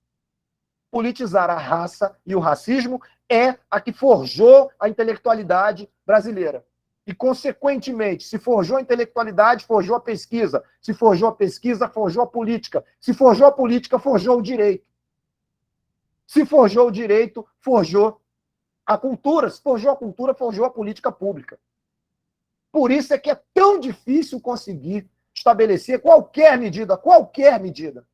[SPEAKER 5] politizar a raça e o racismo, é a que forjou a intelectualidade brasileira. E, consequentemente, se forjou a intelectualidade, forjou a pesquisa. Se forjou a pesquisa, forjou a política. Se forjou a política, forjou o direito. Se forjou o direito, forjou a cultura. Se forjou a cultura, forjou a política pública. Por isso é que é tão difícil conseguir estabelecer qualquer medida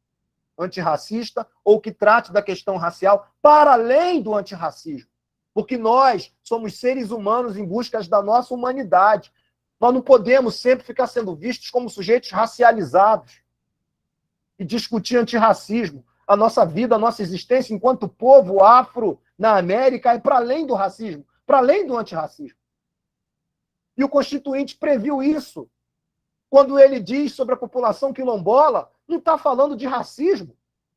[SPEAKER 5] antirracista ou que trate da questão racial para além do antirracismo. Porque nós somos seres humanos em busca da nossa humanidade. Nós não podemos sempre ficar sendo vistos como sujeitos racializados e discutir antirracismo. A nossa vida, a nossa existência enquanto povo afro na América é para além do racismo, para além do antirracismo. E o Constituinte previu isso. Quando ele diz sobre a população quilombola, não está falando de racismo,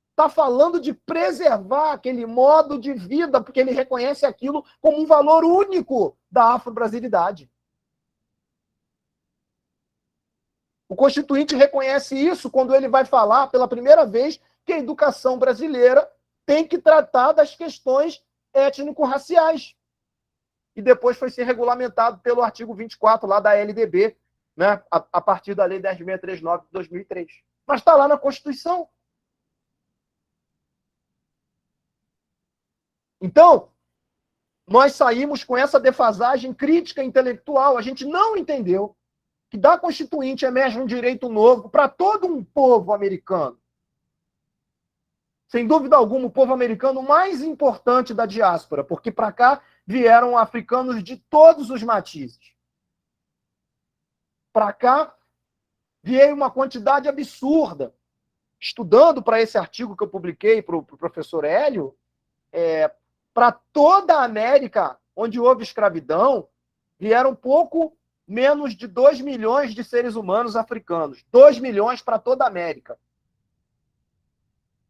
[SPEAKER 5] está falando de preservar aquele modo de vida, porque ele reconhece aquilo como um valor único da afro-brasilidade. O Constituinte reconhece isso quando ele vai falar, pela primeira vez, que a educação brasileira tem que tratar das questões étnico-raciais. E depois foi ser regulamentado pelo artigo 24 lá da LDB, né, a partir da Lei 10.639 de 2003. Mas está lá na Constituição. Então, nós saímos com essa defasagem crítica intelectual. A gente não entendeu que da Constituinte emerge um direito novo para todo um povo americano. Sem dúvida alguma, o povo americano mais importante da diáspora, porque para cá vieram africanos de todos os matizes. Para cá veio uma quantidade absurda. Estudando para esse artigo que eu publiquei para o professor Hélio, para toda a América, onde houve escravidão, vieram pouco menos de 2 milhões de seres humanos africanos. 2 milhões para toda a América.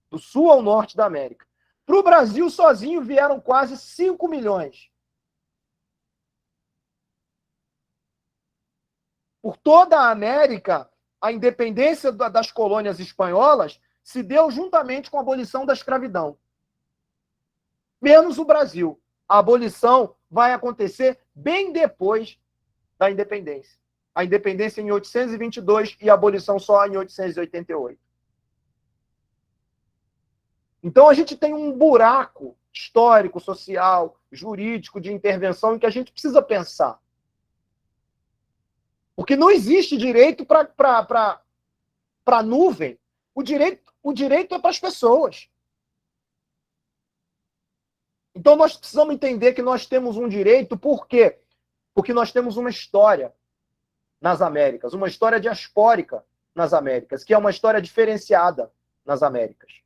[SPEAKER 5] Do sul ao norte da América. Para o Brasil sozinho vieram quase 5 milhões. Por toda a América, a independência das colônias espanholas se deu juntamente com a abolição da escravidão. menos o Brasil. A abolição vai acontecer bem depois da independência. A independência em 1822 e a abolição só em 1888. Então, a gente tem um buraco histórico, social, jurídico, de intervenção em que a gente precisa pensar. Porque não existe direito para a nuvem. O direito é para as pessoas. Então, nós precisamos entender que nós temos um direito, por quê? Porque nós temos uma história nas Américas, uma história diaspórica nas Américas, que é uma história diferenciada nas Américas.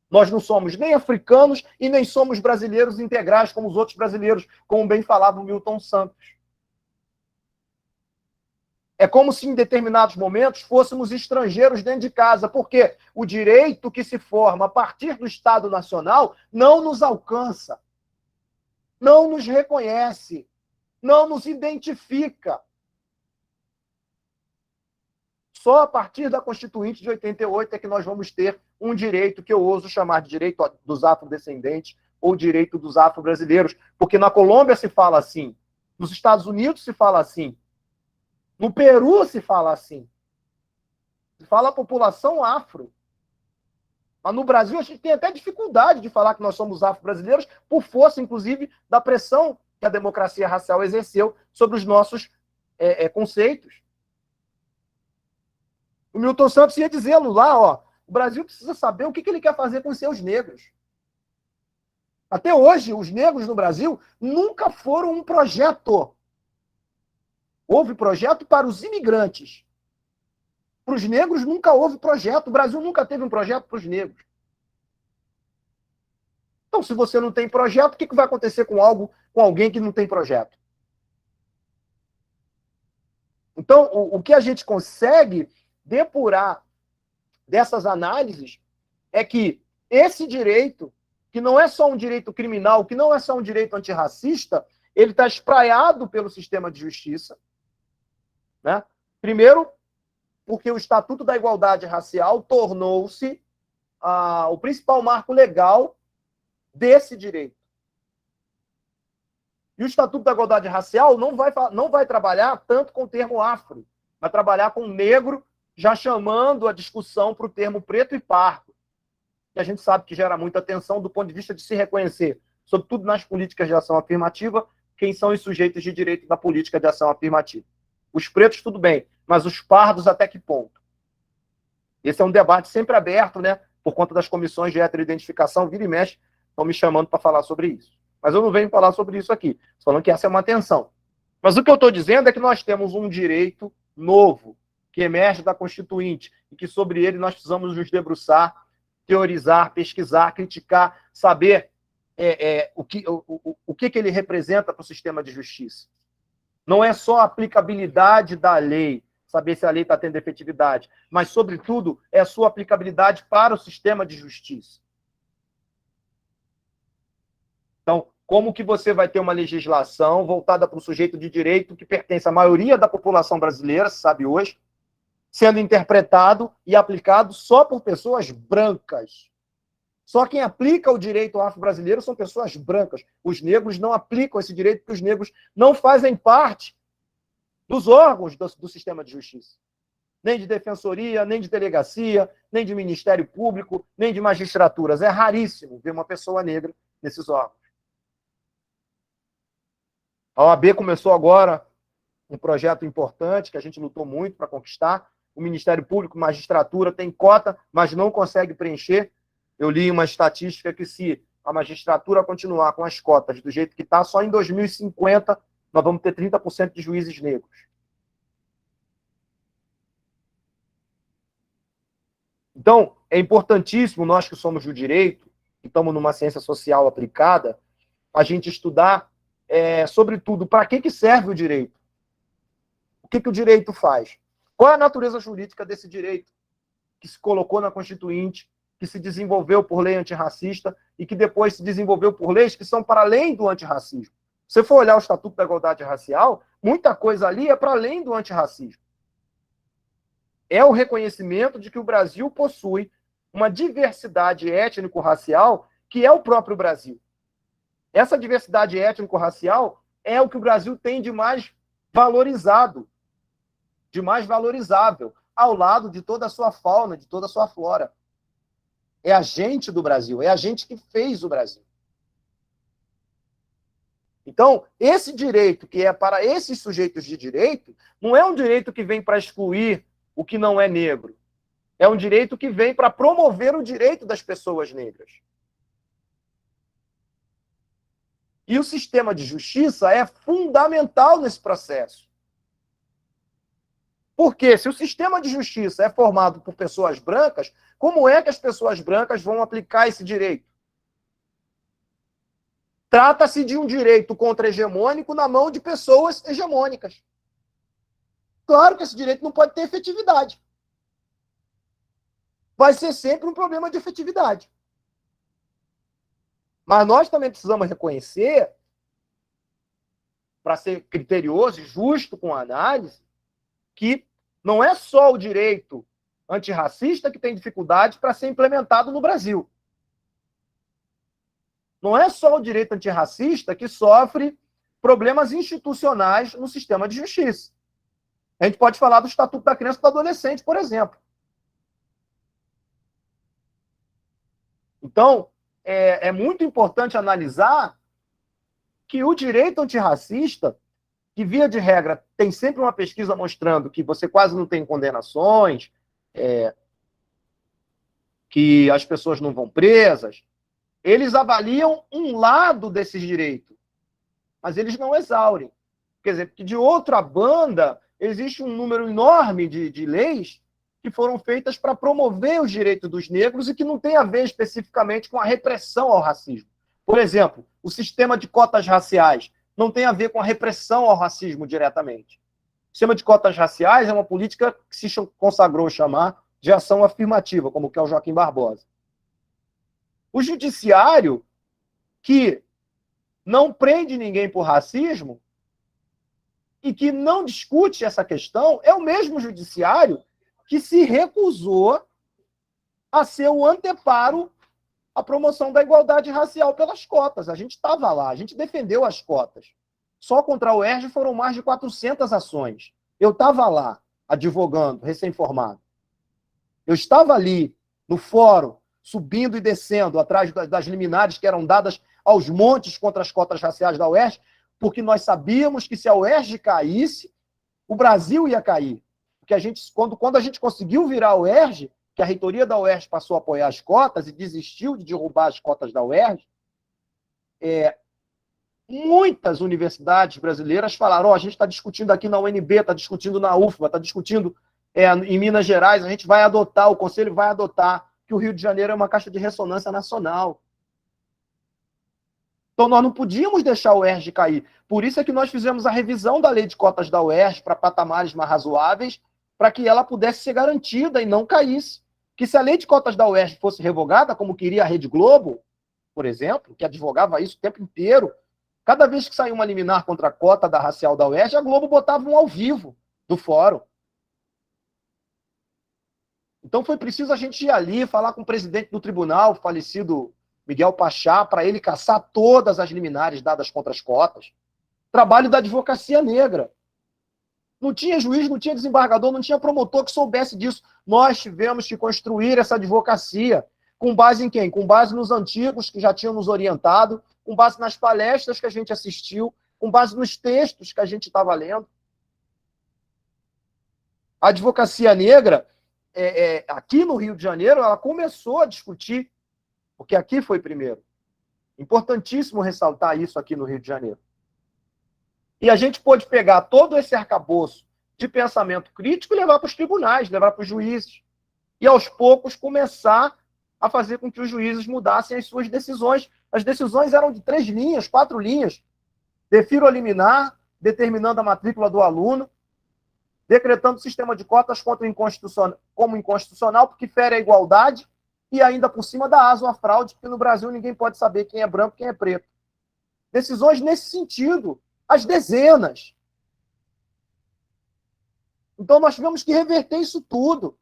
[SPEAKER 5] Nós não somos nem africanos e nem somos brasileiros integrais como os outros brasileiros, como bem falava o Milton Santos. É como se em determinados momentos fôssemos estrangeiros dentro de casa, porque o direito que se forma a partir do Estado Nacional não nos alcança, não nos reconhece, não nos identifica. Só a partir da Constituinte de 88 é que nós vamos ter um direito que eu ouso chamar de direito dos afrodescendentes ou direito dos afro-brasileiros, porque na Colômbia se fala assim, nos Estados Unidos se fala assim, no Peru se fala assim, se fala a população afro. Mas no Brasil a gente tem até dificuldade de falar que nós somos afro-brasileiros, por força, inclusive, da pressão que a democracia racial exerceu sobre os nossos conceitos. O Milton Santos ia dizendo lá, ó, o Brasil precisa saber o que ele quer fazer com os seus negros. Até hoje, os negros no Brasil nunca foram um projeto. Houve projeto para os imigrantes. Para os negros nunca houve projeto. O Brasil nunca teve um projeto para os negros. Então, se você não tem projeto, o que vai acontecer com alguém que não tem projeto? Então, o que a gente consegue depurar dessas análises é que esse direito, que não é só um direito criminal, que não é só um direito antirracista, ele está espraiado pelo sistema de justiça. Né? Primeiro, porque o Estatuto da Igualdade Racial tornou-se o principal marco legal desse direito. E o Estatuto da Igualdade Racial não vai trabalhar tanto com o termo afro, vai trabalhar com negro, já chamando a discussão para o termo preto e pardo, que a gente sabe que gera muita tensão do ponto de vista de se reconhecer, sobretudo nas políticas de ação afirmativa, quem são os sujeitos de direito da política de ação afirmativa. Os pretos, tudo bem, mas os pardos, até que ponto? Esse é um debate sempre aberto, né? Por conta das comissões de heteroidentificação, vira e mexe, estão me chamando para falar sobre isso. Mas eu não venho falar sobre isso aqui, falando que essa é uma tensão. Mas o que eu estou dizendo é que nós temos um direito novo, que emerge da Constituinte, e que sobre ele nós precisamos nos debruçar, teorizar, pesquisar, criticar, saber o que ele representa para o sistema de justiça. Não é só a aplicabilidade da lei, saber se a lei está tendo efetividade, mas, sobretudo, é a sua aplicabilidade para o sistema de justiça. Então, como que você vai ter uma legislação voltada para o sujeito de direito que pertence à maioria da população brasileira, se sabe hoje, sendo interpretado e aplicado só por pessoas brancas? Só quem aplica o direito afro-brasileiro são pessoas brancas. Os negros não aplicam esse direito porque os negros não fazem parte dos órgãos do sistema de justiça. Nem de defensoria, nem de delegacia, nem de Ministério Público, nem de magistraturas. É raríssimo ver uma pessoa negra nesses órgãos. A OAB começou agora um projeto importante que a gente lutou muito para conquistar. O Ministério Público, magistratura, tem cota, mas não consegue preencher. Eu li uma estatística que se a magistratura continuar com as cotas do jeito que está, só em 2050 nós vamos ter 30% de juízes negros. Então, é importantíssimo, nós que somos do direito, que estamos numa ciência social aplicada, a gente estudar, sobretudo, para que serve o direito? O que o direito faz? Qual é a natureza jurídica desse direito que se colocou na Constituinte, que se desenvolveu por lei antirracista e que depois se desenvolveu por leis que são para além do antirracismo? Se você for olhar o Estatuto da Igualdade Racial, muita coisa ali é para além do antirracismo. É o reconhecimento de que o Brasil possui uma diversidade étnico-racial que é o próprio Brasil. Essa diversidade étnico-racial é o que o Brasil tem de mais valorizado, de mais valorizável, ao lado de toda a sua fauna, de toda a sua flora. É a gente do Brasil, é a gente que fez o Brasil. Então, esse direito que é para esses sujeitos de direito, não é um direito que vem para excluir o que não é negro. É um direito que vem para promover o direito das pessoas negras. E o sistema de justiça é fundamental nesse processo. Porque se o sistema de justiça é formado por pessoas brancas, como é que as pessoas brancas vão aplicar esse direito? Trata-se de um direito contra-hegemônico na mão de pessoas hegemônicas. Claro que esse direito não pode ter efetividade. Vai ser sempre um problema de efetividade. Mas nós também precisamos reconhecer, para ser criterioso e justo com a análise, que não é só o direito antirracista que tem dificuldade para ser implementado no Brasil. Não é só o direito antirracista que sofre problemas institucionais no sistema de justiça. A gente pode falar do Estatuto da Criança e do Adolescente, por exemplo. Então, é muito importante analisar que o direito antirracista, que, via de regra, tem sempre uma pesquisa mostrando que você quase não tem condenações, que as pessoas não vão presas, eles avaliam um lado desses direitos, mas eles não exaurem. Quer dizer, porque de outra banda, existe um número enorme de leis que foram feitas para promover os direitos dos negros e que não tem a ver especificamente com a repressão ao racismo. Por exemplo, o sistema de cotas raciais não tem a ver com a repressão ao racismo diretamente. O sistema de cotas raciais é uma política que se consagrou chamar de ação afirmativa, como que é o Joaquim Barbosa. O judiciário, que não prende ninguém por racismo e que não discute essa questão, é o mesmo judiciário que se recusou a ser o anteparo à promoção da igualdade racial pelas cotas. A gente estava lá, a gente defendeu as cotas. Só contra a UERJ foram mais de 400 ações. Eu estava lá, advogando, recém-formado. Eu estava ali, no fórum, subindo e descendo atrás das liminares que eram dadas aos montes contra as cotas raciais da UERJ, porque nós sabíamos que se a UERJ caísse, o Brasil ia cair. Porque quando a gente conseguiu virar a UERJ, que a reitoria da UERJ passou a apoiar as cotas e desistiu de derrubar as cotas da UERJ, muitas universidades brasileiras falaram, a gente está discutindo aqui na UNB, está discutindo na UFBA, está discutindo em Minas Gerais, a gente vai adotar, o Conselho vai adotar que o Rio de Janeiro é uma caixa de ressonância nacional. Então, nós não podíamos deixar a UERJ cair. Por isso é que nós fizemos a revisão da lei de cotas da UERJ para patamares mais razoáveis, para que ela pudesse ser garantida e não caísse. Que se a lei de cotas da UERJ fosse revogada, como queria a Rede Globo, por exemplo, que advogava isso o tempo inteiro, cada vez que saía uma liminar contra a cota da racial da UERJ, a Globo botava um ao vivo do fórum. Então foi preciso a gente ir ali, falar com o presidente do tribunal, o falecido Miguel Pachá, para ele caçar todas as liminares dadas contra as cotas. Trabalho da advocacia negra. Não tinha juiz, não tinha desembargador, não tinha promotor que soubesse disso. Nós tivemos que construir essa advocacia. Com base em quem? Com base nos antigos que já tinham nos orientado, com base nas palestras que a gente assistiu, com base nos textos que a gente estava lendo. A advocacia negra, aqui no Rio de Janeiro, ela começou a discutir, porque aqui foi primeiro. Importantíssimo ressaltar isso aqui no Rio de Janeiro. E a gente pôde pegar todo esse arcabouço de pensamento crítico e levar para os tribunais, levar para os juízes. E, aos poucos, começar a fazer com que os juízes mudassem as suas decisões. As decisões eram de 3 linhas, 4 linhas. Defiro a liminar, determinando a matrícula do aluno, decretando o sistema de cotas como inconstitucional, porque fere a igualdade, e ainda por cima da aso à fraude, porque no Brasil ninguém pode saber quem é branco e quem é preto. Decisões nesse sentido, as dezenas. Então nós tivemos que reverter isso tudo.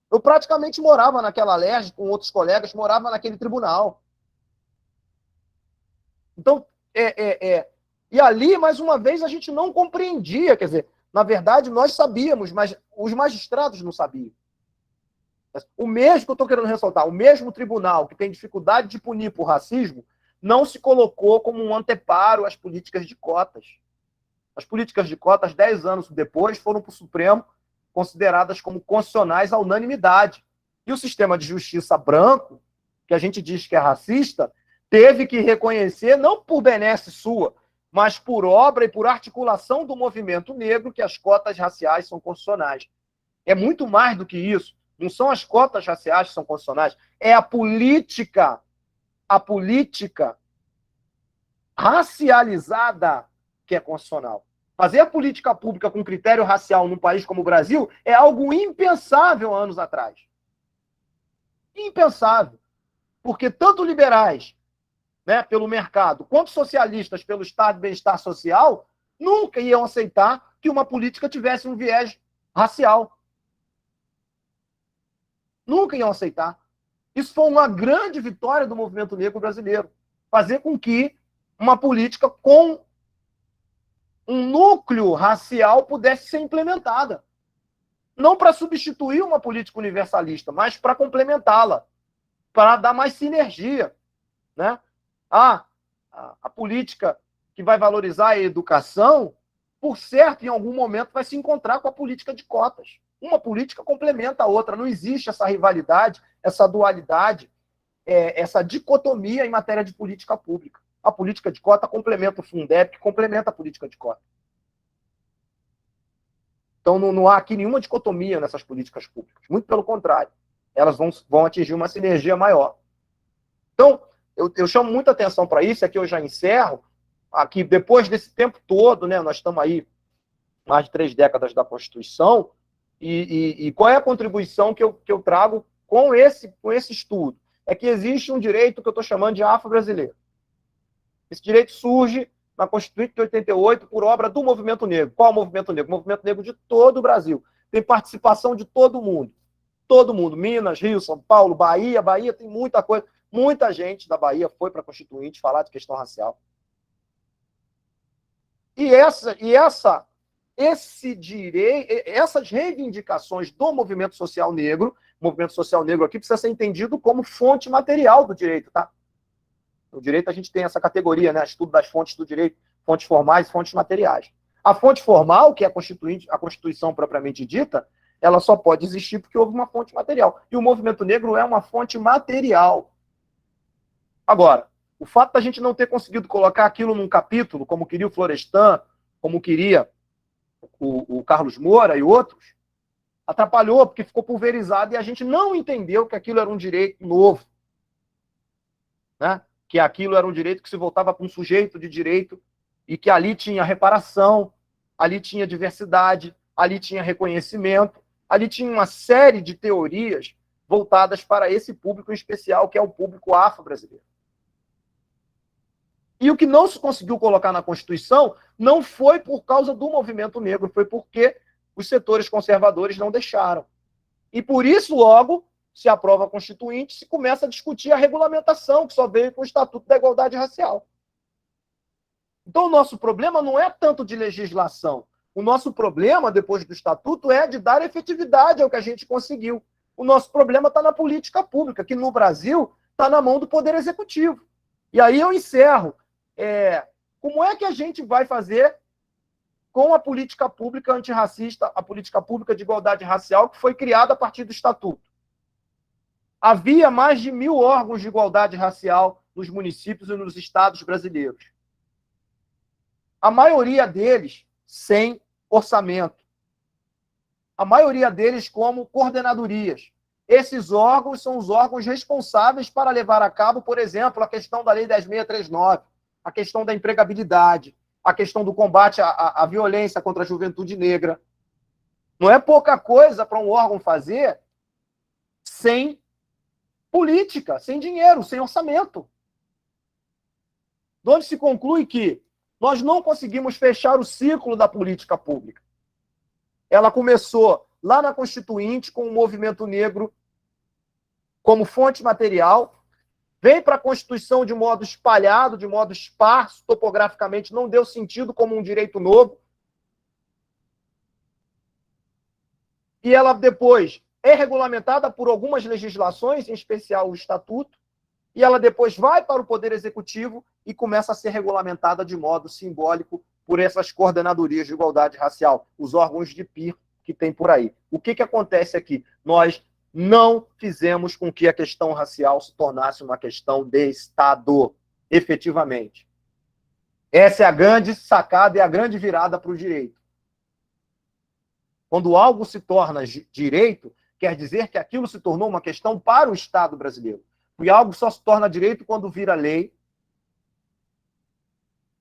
[SPEAKER 5] Eu praticamente morava naquela LERJ, com outros colegas, morava naquele tribunal. Então, E ali, mais uma vez, a gente não compreendia. Quer dizer, na verdade, nós sabíamos, mas os magistrados não sabiam. O mesmo que eu estou querendo ressaltar, o mesmo tribunal que tem dificuldade de punir por racismo, não se colocou como um anteparo às políticas de cotas. As políticas de cotas, 10 anos depois, foram para o Supremo consideradas como constitucionais à unanimidade. E o sistema de justiça branco, que a gente diz que é racista, teve que reconhecer, não por benesse sua, mas por obra e por articulação do movimento negro, que as cotas raciais são constitucionais. É muito mais do que isso. Não são as cotas raciais que são constitucionais, é a política racializada que é constitucional. Fazer a política pública com critério racial num país como o Brasil é algo impensável há anos atrás. Impensável. Porque tanto liberais, né, pelo mercado, quanto socialistas pelo estado de bem-estar social, nunca iam aceitar que uma política tivesse um viés racial. Nunca iam aceitar. Isso foi uma grande vitória do movimento negro brasileiro. Fazer com que uma política com um núcleo racial pudesse ser implementada. Não para substituir uma política universalista, mas para complementá-la, para dar mais sinergia. Né? A política que vai valorizar a educação, por certo, em algum momento vai se encontrar com a política de cotas. Uma política complementa a outra. Não existe essa rivalidade, essa dualidade, essa dicotomia em matéria de política pública. A política de cota complementa o Fundeb, que complementa a política de cota. Então, não há aqui nenhuma dicotomia nessas políticas públicas. Muito pelo contrário. Elas vão atingir uma sinergia maior. Então, eu chamo muita atenção para isso, e aqui eu já encerro. Aqui, depois desse tempo todo, né, nós estamos aí mais de 3 décadas da Constituição, e qual é a contribuição que eu trago com esse estudo? É que existe um direito que eu estou chamando de afro-brasileiro. Esse direito surge na Constituinte de 88 por obra do movimento negro. Qual é o movimento negro? O movimento negro de todo o Brasil. Tem participação de todo mundo. Todo mundo. Minas, Rio, São Paulo, Bahia. Bahia tem muita coisa. Muita gente da Bahia foi para a Constituinte falar de questão racial. Essas reivindicações do movimento social negro, o movimento social negro aqui precisa ser entendido como fonte material do direito, tá? No direito a gente tem essa categoria, né? Estudo das fontes do direito, fontes formais e fontes materiais. A fonte formal, que é a Constituição propriamente dita, ela só pode existir porque houve uma fonte material. E o movimento negro é uma fonte material. Agora, o fato da gente não ter conseguido colocar aquilo num capítulo, como queria o Florestan, como queria o Carlos Moura e outros, atrapalhou, porque ficou pulverizado e a gente não entendeu que aquilo era um direito novo. Né? Que aquilo era um direito que se voltava para um sujeito de direito e que ali tinha reparação, ali tinha diversidade, ali tinha reconhecimento, ali tinha uma série de teorias voltadas para esse público em especial, que é o público afro-brasileiro. E o que não se conseguiu colocar na Constituição não foi por causa do movimento negro, foi porque os setores conservadores não deixaram. E por isso, logo, se aprova a Constituinte, se começa a discutir a regulamentação, que só veio com o Estatuto da Igualdade Racial. Então, o nosso problema não é tanto de legislação. O nosso problema, depois do Estatuto, é de dar efetividade ao que a gente conseguiu. O nosso problema está na política pública, que no Brasil está na mão do Poder Executivo. E aí eu encerro. Como é que a gente vai fazer com a política pública antirracista, a política pública de igualdade racial, que foi criada a partir do Estatuto? Havia mais de 1.000 órgãos de igualdade racial nos municípios e nos estados brasileiros. A maioria deles sem orçamento. A maioria deles como coordenadorias. Esses órgãos são os órgãos responsáveis para levar a cabo, por exemplo, a questão da Lei 10.639, a questão da empregabilidade, a questão do combate à violência contra a juventude negra. Não é pouca coisa para um órgão fazer sem política, sem dinheiro, sem orçamento. De onde se conclui que nós não conseguimos fechar o ciclo da política pública. Ela começou lá na Constituinte com o movimento negro como fonte material, vem para a Constituição de modo espalhado, de modo esparso, topograficamente, não deu sentido como um direito novo. E ela depois é regulamentada por algumas legislações, em especial o Estatuto, e ela depois vai para o Poder Executivo e começa a ser regulamentada de modo simbólico por essas coordenadorias de igualdade racial, os órgãos de PIR que tem por aí. O que acontece aqui? Nós não fizemos com que a questão racial se tornasse uma questão de Estado, efetivamente. Essa é a grande sacada e a grande virada para o direito. Quando algo se torna direito, quer dizer que aquilo se tornou uma questão para o Estado brasileiro. E algo só se torna direito quando vira lei,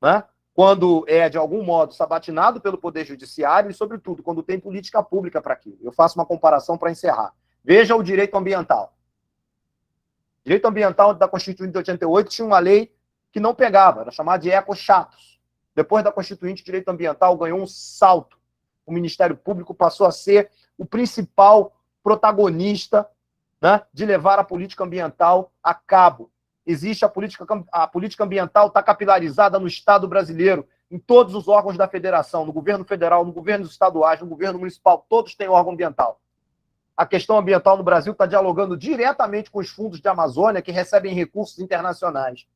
[SPEAKER 5] né? Quando é, de algum modo, sabatinado pelo Poder Judiciário e, sobretudo, quando tem política pública para aquilo. Eu faço uma comparação para encerrar. Veja o direito ambiental. O direito ambiental da Constituinte de 88 tinha uma lei que não pegava, era chamada de ecochatos. Depois da Constituinte, o direito ambiental ganhou um salto. O Ministério Público passou a ser o principal protagonista, né, de levar a política ambiental a cabo. Existe a política ambiental, está capilarizada no Estado brasileiro, em todos os órgãos da federação, no governo federal, no governo estaduais, no governo municipal, todos têm órgão ambiental. A questão ambiental no Brasil está dialogando diretamente com os fundos de Amazônia, que recebem recursos internacionais.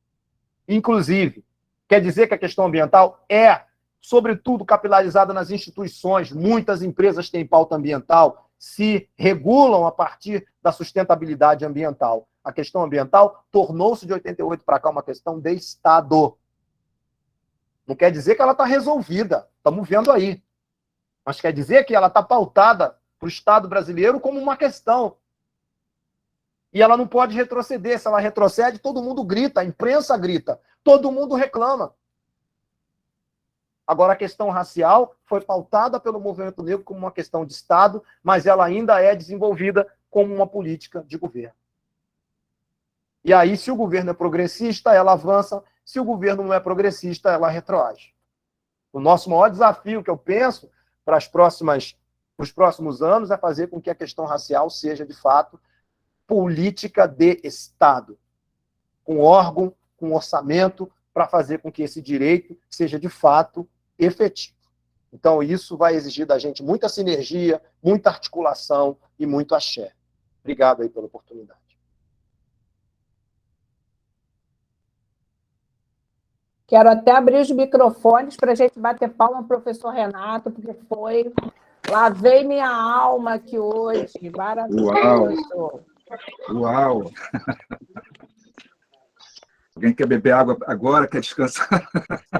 [SPEAKER 5] Inclusive, quer dizer que a questão ambiental é, sobretudo, capilarizada nas instituições. Muitas empresas têm pauta ambiental, se regulam a partir da sustentabilidade ambiental. A questão ambiental tornou-se de 88 para cá uma questão de Estado. Não quer dizer que ela está resolvida, estamos vendo aí. Mas quer dizer que ela está pautada para o Estado brasileiro como uma questão. E ela não pode retroceder. Se ela retrocede, todo mundo grita, a imprensa grita, todo mundo reclama. Agora, a questão racial foi pautada pelo movimento negro como uma questão de Estado, mas ela ainda é desenvolvida como uma política de governo. E aí, se o governo é progressista, ela avança. Se o governo não é progressista, ela retroage. O nosso maior desafio, que eu penso, para os próximos anos, é fazer com que a questão racial seja, de fato, política de Estado, com órgão, com orçamento, para fazer com que esse direito seja, de fato, efetivo. Então, isso vai exigir da gente muita sinergia, muita articulação e muito axé. Obrigado aí pela oportunidade.
[SPEAKER 1] Quero até abrir os microfones para a gente bater palma ao professor Renato, porque foi... Lavei minha alma aqui hoje. Maravilhoso.
[SPEAKER 2] Uau! Alguém quer beber água agora? Quer descansar?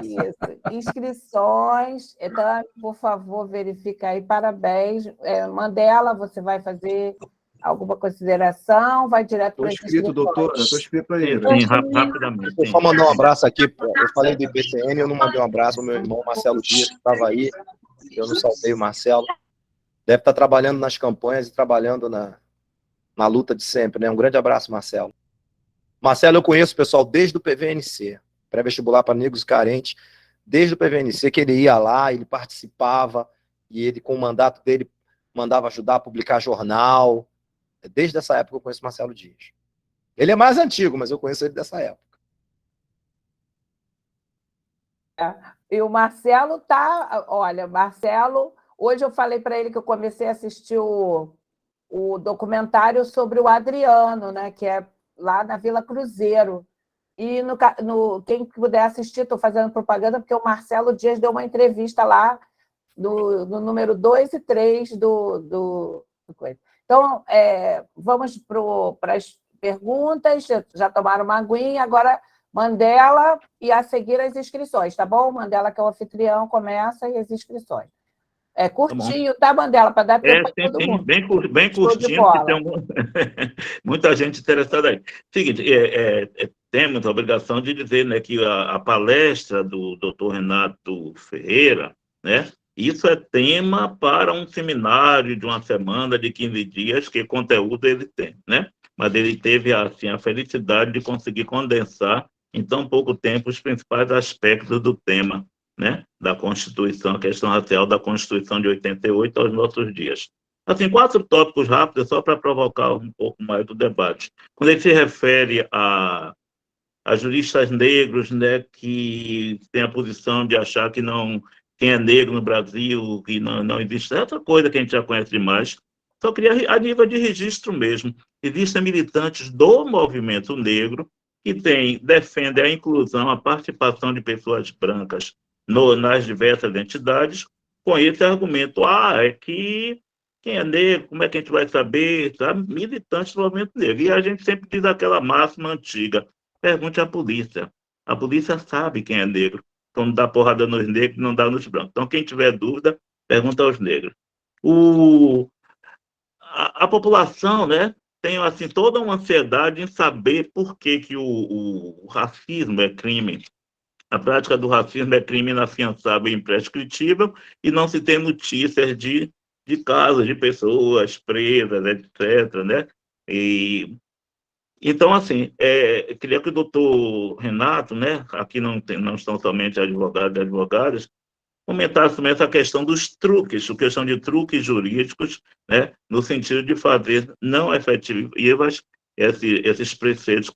[SPEAKER 1] Isso. Inscrições. Então, por favor, verifica aí. Parabéns. Mandela, você vai fazer alguma consideração? Vai direto para a
[SPEAKER 2] inscrito, doutor. Eu estou inscrito aí.
[SPEAKER 3] Sim, rapidamente.
[SPEAKER 4] Eu só mandar um abraço aqui. Eu falei do IPCN, eu não mandei um abraço ao meu irmão Marcelo Dias, que estava aí. Eu não saltei o Marcelo. Deve estar trabalhando nas campanhas e trabalhando na luta de sempre, né? Um grande abraço, Marcelo. Marcelo, eu conheço, pessoal, desde o PVNC, pré-vestibular para negros e carentes, desde o PVNC, que ele ia lá, ele participava, e ele, com o mandato dele, mandava ajudar a publicar jornal. Desde essa época eu conheço Marcelo Dias. Ele é mais antigo, mas eu conheço ele dessa época.
[SPEAKER 1] E o Marcelo tá... Olha, Marcelo... Hoje eu falei para ele que eu comecei a assistir o documentário sobre o Adriano, né, que é lá na Vila Cruzeiro. E quem puder assistir, estou fazendo propaganda, porque o Marcelo Dias deu uma entrevista lá no número 2 e 3 do coisa. Então, vamos para as perguntas. Já tomaram uma aguinha, agora Mandela e a seguir as inscrições, tá bom? Mandela, que é o anfitrião, começa e as inscrições. É curtinho, tá, Mandela? Para dar tempo para todo mundo.
[SPEAKER 3] Bem curtinho, porque tem muita gente interessada aí. Seguinte, temos a obrigação de dizer, né, que a palestra do Dr. Renato Ferreira, né, isso é tema para um seminário de uma semana, de 15 dias, que conteúdo ele tem, né? Mas ele teve assim, a felicidade de conseguir condensar em tão pouco tempo os principais aspectos do tema, né, da Constituição, a questão racial da Constituição de 88 aos nossos dias. Assim, 4 tópicos rápidos, só para provocar um pouco mais do debate. Quando ele se refere a juristas negros, né, que têm a posição de achar que não quem é negro no Brasil, que não existe essa coisa que a gente já conhece demais, só queria a nível de registro mesmo. Existem militantes do movimento negro que defendem a inclusão, a participação de pessoas brancas nas diversas entidades, com esse argumento, é que quem é negro, como é que a gente vai saber? Sabe? Militantes do movimento negro. E a gente sempre diz aquela máxima antiga, pergunte à polícia. A polícia sabe quem é negro. Quando dá porrada nos negros, não dá nos brancos. Então, quem tiver dúvida, pergunta aos negros. A população, né, tem assim, toda uma ansiedade em saber por que o racismo é crime. A prática do racismo é crime inafiançável e imprescritível e não se tem notícias de casos de pessoas presas, etc., né? Então, assim, queria que o doutor Renato, né, aqui não estão somente advogados e advogadas, comentasse também essa questão dos truques, a questão de truques jurídicos, né, no sentido de fazer não efetivas esses preceitos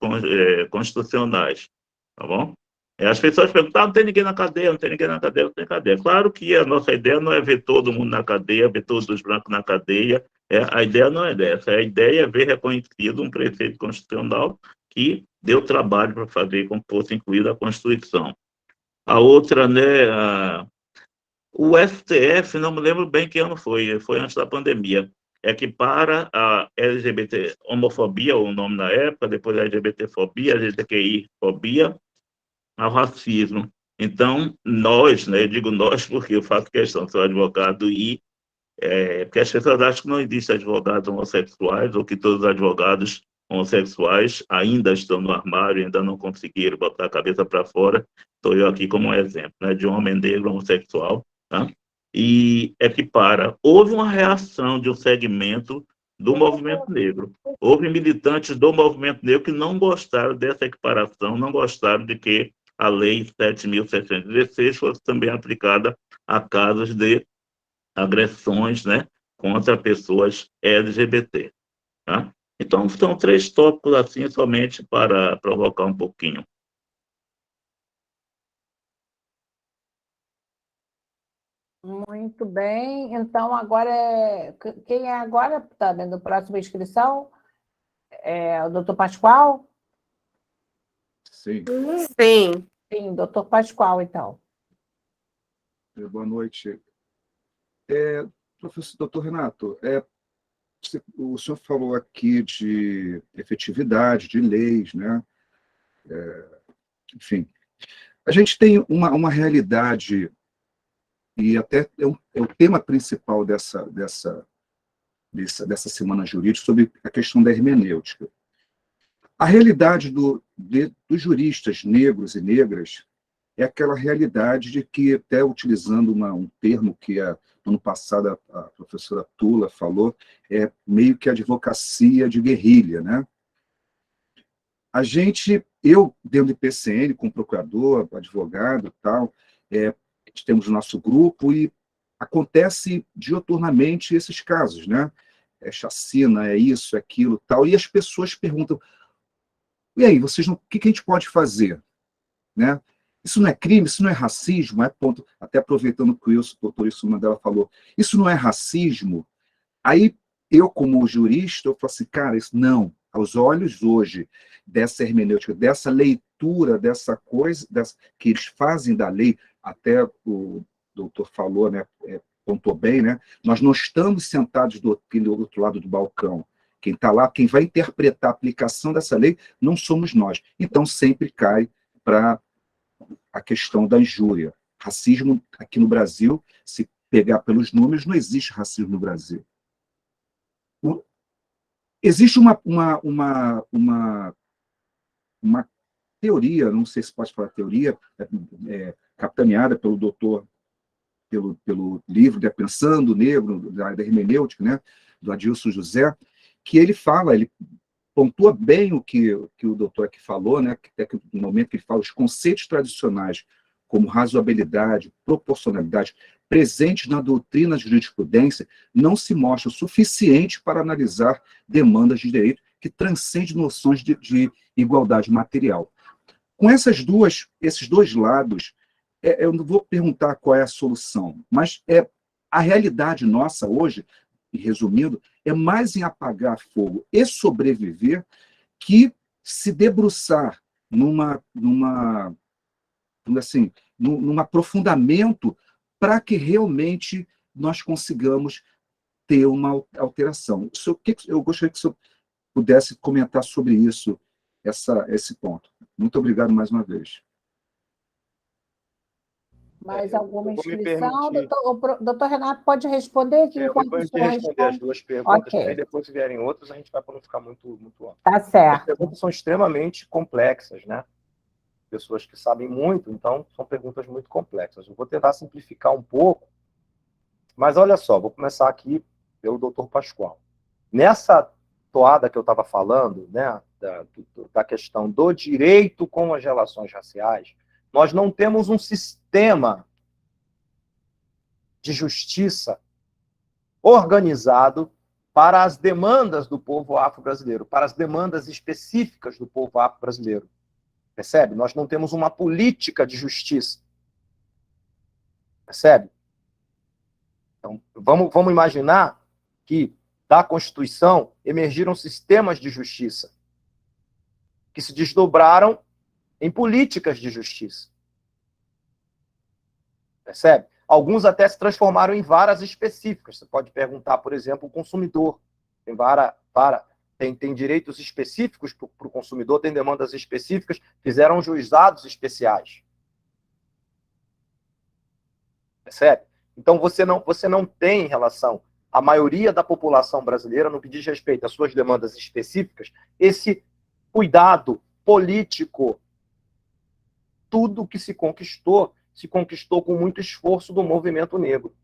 [SPEAKER 3] constitucionais, tá bom? As pessoas perguntam, não tem ninguém na cadeia, não tem ninguém na cadeia, não tem cadeia. Claro que a nossa ideia não é ver todo mundo na cadeia, ver todos os brancos na cadeia, a ideia não é dessa, a ideia é ver reconhecido um preceito constitucional que deu trabalho para fazer com que fosse incluída a Constituição. A outra, né, o STF, não me lembro bem que ano foi antes da pandemia, para a LGBT, homofobia, o nome na época, depois a LGBTfobia, a LGBTQI-fobia, ao racismo. Então, nós, né, eu digo nós porque eu faço questão, sou advogado porque as pessoas acham que não existem advogados homossexuais ou que todos os advogados homossexuais ainda estão no armário, ainda não conseguiram botar a cabeça para fora. Estou eu aqui como um exemplo, né, de um homem negro homossexual, tá? E houve uma reação de um segmento do movimento negro. Houve militantes do movimento negro que não gostaram dessa equiparação, não gostaram de que a Lei 7.716 fosse também aplicada a casos de agressões, né, contra pessoas LGBT. Tá? Então, são 3 tópicos assim, somente para provocar um pouquinho.
[SPEAKER 1] Muito bem. Então, agora quem é agora? Está vendo a próxima inscrição? É o doutor Pascoal?
[SPEAKER 2] Sim.
[SPEAKER 6] Sim.
[SPEAKER 1] Sim, doutor Pascoal, então.
[SPEAKER 2] Boa noite. Professor, doutor Renato, o senhor falou aqui de efetividade, de leis, né? Enfim, a gente tem uma realidade, e até é o tema principal dessa semana jurídica, sobre a questão da hermenêutica. A realidade dos juristas negros e negras é aquela realidade de que, até utilizando um termo que ano passado a professora Tula falou, é meio que advocacia de guerrilha, né? Eu, dentro do IPCN, como procurador, advogado e tal, temos o nosso grupo e acontece diuturnamente esses casos, né? Chacina, isso, aquilo, tal, e as pessoas perguntam, e aí, o que a gente pode fazer? Né? Isso não é crime, isso não é racismo, ponto. Até aproveitando que o doutor Wilson Mandela falou, isso não é racismo? Aí, eu, como jurista, eu falo assim, cara, isso não. Aos olhos hoje dessa hermenêutica, dessa leitura, dessa coisa que eles fazem da lei, até o doutor falou, né, pontuou bem, né? Nós não estamos sentados do outro lado do balcão. Quem está lá, quem vai interpretar a aplicação dessa lei, não somos nós. Então, sempre cai para a questão da injúria. Racismo aqui no Brasil, se pegar pelos números, não existe racismo no Brasil. Existe uma teoria, não sei se pode falar teoria, capitaneada pelo doutor, pelo livro de Pensando Negro, da hermenêutica, né, do Adilson José, que ele pontua bem o que o doutor aqui falou, né, até que no momento que ele fala os conceitos tradicionais como razoabilidade, proporcionalidade, presentes na doutrina de jurisprudência, não se mostra suficiente para analisar demandas de direito que transcendem noções de igualdade material. Com esses dois lados, eu não vou perguntar qual é a solução, mas a realidade nossa hoje, resumindo, é mais em apagar fogo e sobreviver que se debruçar num aprofundamento para que realmente nós consigamos ter uma alteração. Eu gostaria que o senhor pudesse comentar sobre isso, esse ponto. Muito obrigado mais uma vez.
[SPEAKER 1] Mais alguma
[SPEAKER 4] eu vou me
[SPEAKER 1] inscrição?
[SPEAKER 4] permitir.
[SPEAKER 1] Doutor Renato pode responder? Que
[SPEAKER 4] Eu
[SPEAKER 1] enquanto
[SPEAKER 4] vou
[SPEAKER 1] o senhor
[SPEAKER 4] responder as
[SPEAKER 1] responde...
[SPEAKER 4] duas perguntas,
[SPEAKER 1] Ok.
[SPEAKER 4] aí depois, se vierem outras, a gente vai para não ficar muito amplo.
[SPEAKER 1] Tá
[SPEAKER 4] As
[SPEAKER 1] certo.
[SPEAKER 4] perguntas são extremamente complexas, né? Pessoas que sabem muito, então são perguntas muito complexas. Eu vou tentar simplificar um pouco, mas olha só, vou começar aqui pelo doutor Pascoal. Nessa toada que eu estava falando, né, da questão do direito com as relações raciais, nós não temos um sistema de justiça organizado para as demandas do povo afro-brasileiro, para as demandas específicas do povo afro-brasileiro. Percebe? Nós não temos uma política de justiça. Percebe? Então, vamos imaginar que da Constituição emergiram sistemas de justiça que se desdobraram em políticas de justiça. Percebe? Alguns até se transformaram em varas específicas. Você pode perguntar, por exemplo, o consumidor. Tem direitos específicos para o consumidor, tem demandas específicas, fizeram juizados especiais. Percebe? Então, você não tem em relação à maioria da população brasileira, no que diz respeito às suas demandas específicas, esse cuidado político. Tudo que se conquistou com muito esforço do movimento negro.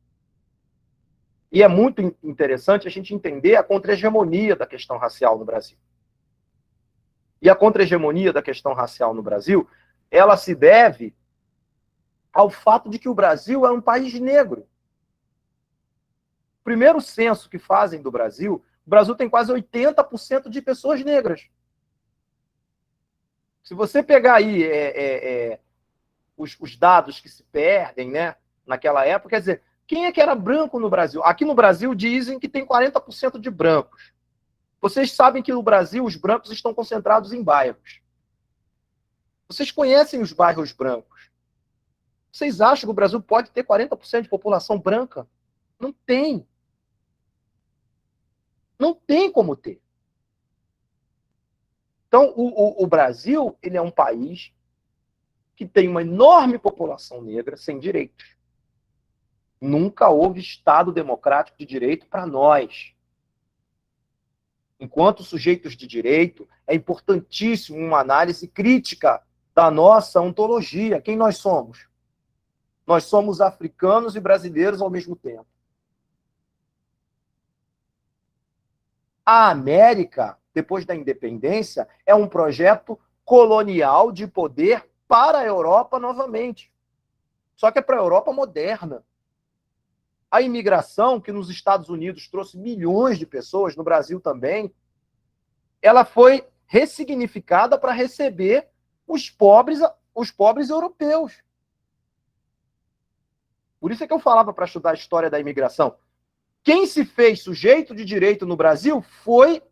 [SPEAKER 4] E é muito interessante a gente entender a contra-hegemonia da questão racial no Brasil. E a contra-hegemonia da questão racial no Brasil, ela se deve ao fato de que o Brasil é um país negro. O primeiro censo que fazem do Brasil, o Brasil tem quase 80% de pessoas negras. Se você pegar aí os dados que se perdem, né, naquela época, quer dizer, quem é que era branco no Brasil? Aqui no Brasil dizem que tem 40% de brancos. Vocês sabem que no Brasil os brancos estão concentrados em bairros. Vocês conhecem os bairros brancos. Vocês acham que o Brasil pode ter 40% de população branca? Não tem. Não tem como ter. Então, o Brasil, ele é um país que tem uma enorme população negra sem direitos. Nunca houve Estado democrático de direito para nós. Enquanto sujeitos de direito, é importantíssimo uma análise crítica da nossa ontologia. Quem nós somos? Nós somos africanos e brasileiros ao mesmo tempo. A América, depois da independência, é um projeto colonial de poder para a Europa novamente. Só que é para a Europa moderna. A imigração, que nos Estados Unidos trouxe milhões de pessoas, no Brasil também, ela foi ressignificada para receber os pobres europeus. Por isso é que eu falava para estudar a história da imigração. Quem se fez sujeito de direito no Brasil foi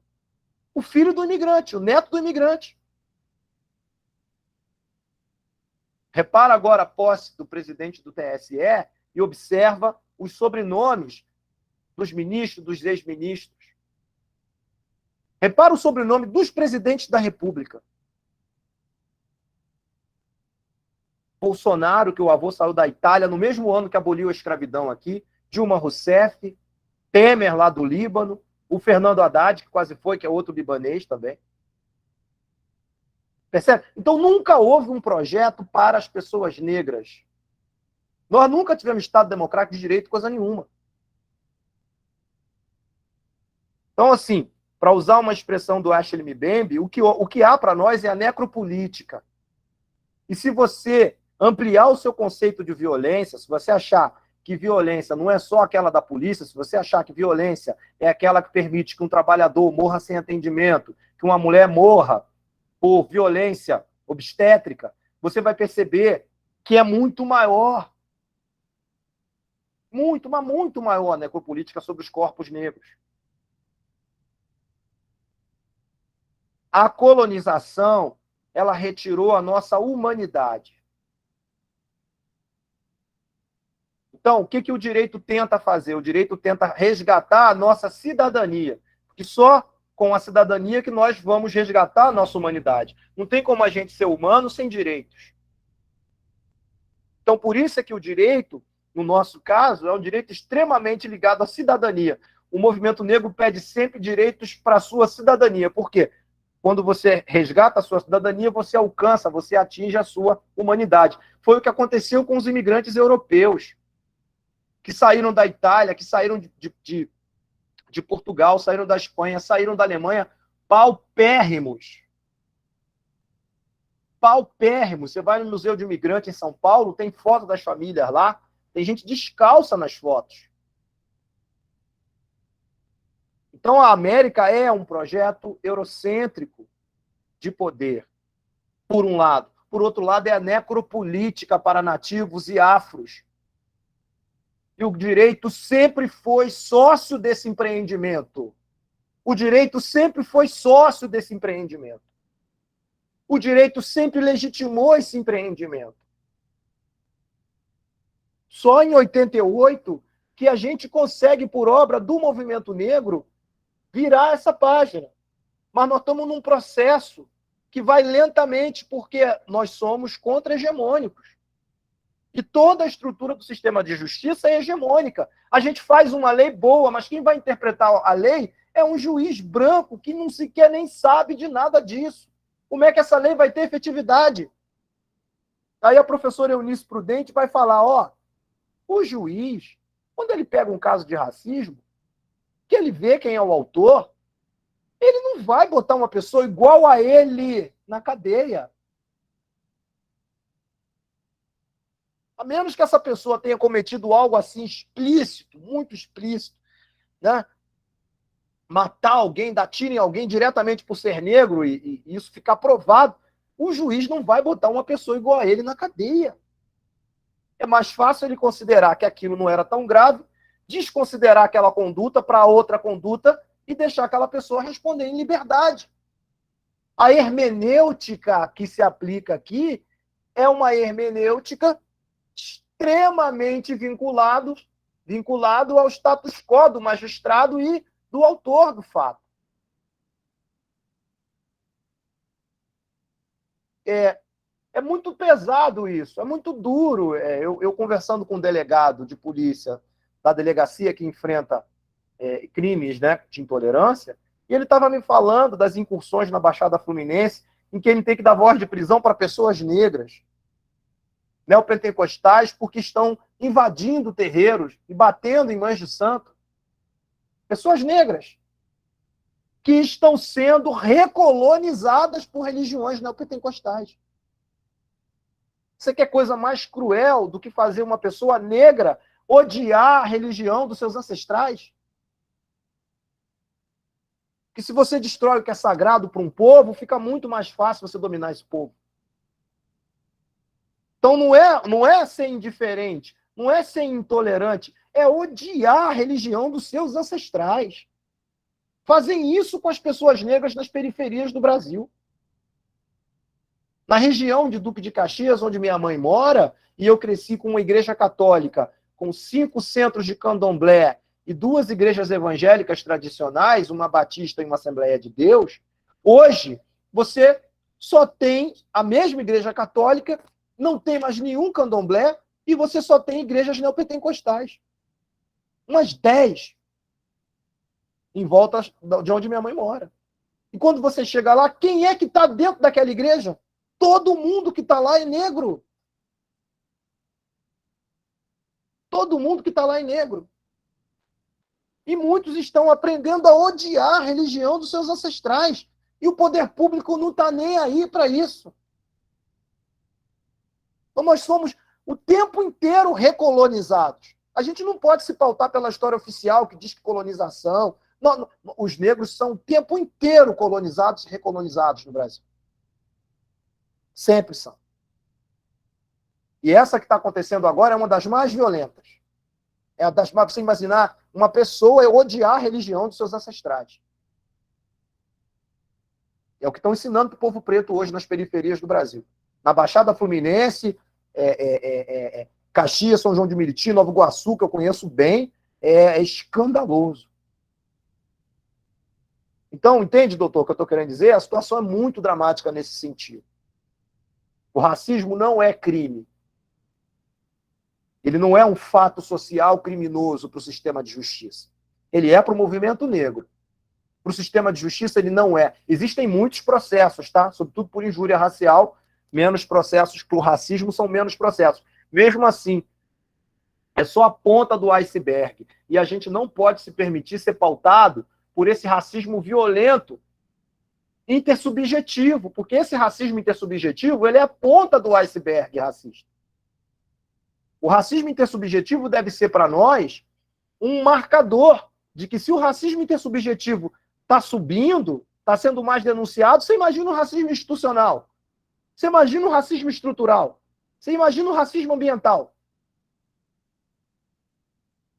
[SPEAKER 4] o filho do imigrante, o neto do imigrante. Repara agora a posse do presidente do TSE e observa os sobrenomes dos ministros, dos ex-ministros. Repara o sobrenome dos presidentes da República. Bolsonaro, que o avô saiu da Itália no mesmo ano que aboliu a escravidão aqui, Dilma Rousseff, Temer lá do Líbano, o Fernando Haddad, que quase foi, que é outro libanês também. Percebe? Então nunca houve um projeto para as pessoas negras. Nós nunca tivemos Estado democrático de direito, coisa nenhuma. Então, assim, para usar uma expressão do Ashley Mbembe, o que há para nós é a necropolítica. E se você
[SPEAKER 5] ampliar o seu conceito de violência, se você achar que violência não é só aquela da polícia, se você achar que violência é aquela que permite que um trabalhador morra sem atendimento, que uma mulher morra por violência obstétrica, você vai perceber que é muito maior, mas muito maior a necropolítica sobre os corpos negros. A colonização, ela retirou a nossa humanidade. Então, o que o direito tenta fazer? O direito tenta resgatar a nossa cidadania, porque só com a cidadania que nós vamos resgatar a nossa humanidade. Não tem como a gente ser humano sem direitos. Então, por isso é que o direito, no nosso caso, é um direito extremamente ligado à cidadania. O movimento negro pede sempre direitos para a sua cidadania. Por quê? Quando você resgata a sua cidadania, você alcança, você atinge a sua humanidade. Foi o que aconteceu com os imigrantes europeus, que saíram da Itália, que saíram de Portugal, saíram da Espanha, saíram da Alemanha, paupérrimos. Paupérrimos. Você vai no Museu de Imigrante em São Paulo, tem foto das famílias lá, tem gente descalça nas fotos. Então, a América é um projeto eurocêntrico de poder, por um lado. Por outro lado, é a necropolítica para nativos e afros. E o direito sempre foi sócio desse empreendimento. O direito sempre foi sócio desse empreendimento. O direito sempre legitimou esse empreendimento. Só em 88 que a gente consegue, por obra do movimento negro, virar essa página. Mas nós estamos num processo que vai lentamente, porque nós somos contra-hegemônicos. E toda a estrutura do sistema de justiça é hegemônica. A gente faz uma lei boa, mas quem vai interpretar a lei é um juiz branco que não sequer nem sabe de nada disso. Como é que essa lei vai ter efetividade? Aí a professora Eunice Prudente vai falar, o juiz, quando ele pega um caso de racismo, que ele vê quem é o autor, ele não vai botar uma pessoa igual a ele na cadeia. A menos que essa pessoa tenha cometido algo assim explícito, muito explícito, né? Matar alguém, dar tiro em alguém diretamente por ser negro e isso ficar provado, o juiz não vai botar uma pessoa igual a ele na cadeia. É mais fácil ele considerar que aquilo não era tão grave, desconsiderar aquela conduta para outra conduta e deixar aquela pessoa responder em liberdade. A hermenêutica que se aplica aqui é uma hermenêutica extremamente vinculado ao status quo do magistrado e do autor do fato. É muito pesado isso, é muito duro. Eu conversando com um delegado de polícia da delegacia que enfrenta crimes, né, de intolerância, e ele estava me falando das incursões na Baixada Fluminense, em que ele tem que dar voz de prisão para pessoas negras, neopentecostais, porque estão invadindo terreiros e batendo em mães de santo. Pessoas negras que estão sendo recolonizadas por religiões neopentecostais. Você quer coisa mais cruel do que fazer uma pessoa negra odiar a religião dos seus ancestrais? Que se você destrói o que é sagrado para um povo, fica muito mais fácil você dominar esse povo. Então não é ser indiferente, não é ser intolerante, é odiar a religião dos seus ancestrais. Fazem isso com as pessoas negras nas periferias do Brasil. Na região de Duque de Caxias, onde minha mãe mora, e eu cresci com uma igreja católica, com 5 centros de candomblé e 2 igrejas evangélicas tradicionais, uma batista e uma Assembleia de Deus, hoje você só tem a mesma igreja católica, não tem mais nenhum candomblé, e você só tem igrejas neopentecostais. Umas 10 em volta de onde minha mãe mora. E quando você chega lá, quem é que está dentro daquela igreja? Todo mundo que está lá é negro. Todo mundo que está lá é negro. E muitos estão aprendendo a odiar a religião dos seus ancestrais. E o poder público não está nem aí para isso. Então, nós somos o tempo inteiro recolonizados. A gente não pode se pautar pela história oficial que diz que colonização. Não, os negros são o tempo inteiro colonizados e recolonizados no Brasil. Sempre são. E essa que está acontecendo agora é uma das mais violentas. É das mais, você imaginar uma pessoa odiar a religião dos seus ancestrais. É o que estão ensinando para o povo preto hoje nas periferias do Brasil. Na Baixada Fluminense, Caxias, São João de Meriti, Nova Iguaçu, que eu conheço bem, é escandaloso. Então, entende, doutor, o que eu estou querendo dizer? A situação é muito dramática nesse sentido. O racismo não é crime. Ele não é um fato social criminoso para o sistema de justiça. Ele é para o movimento negro. Para o sistema de justiça, ele não é. Existem muitos processos, tá? Sobretudo por injúria racial, menos processos. Para o racismo, são menos processos. Mesmo assim, é só a ponta do iceberg. E a gente não pode se permitir ser pautado por esse racismo violento intersubjetivo, porque esse racismo intersubjetivo, ele é a ponta do iceberg racista. O racismo intersubjetivo deve ser para nós um marcador de que se o racismo intersubjetivo está subindo, está sendo mais denunciado, você imagina o racismo institucional, você imagina o racismo estrutural, você imagina o racismo ambiental.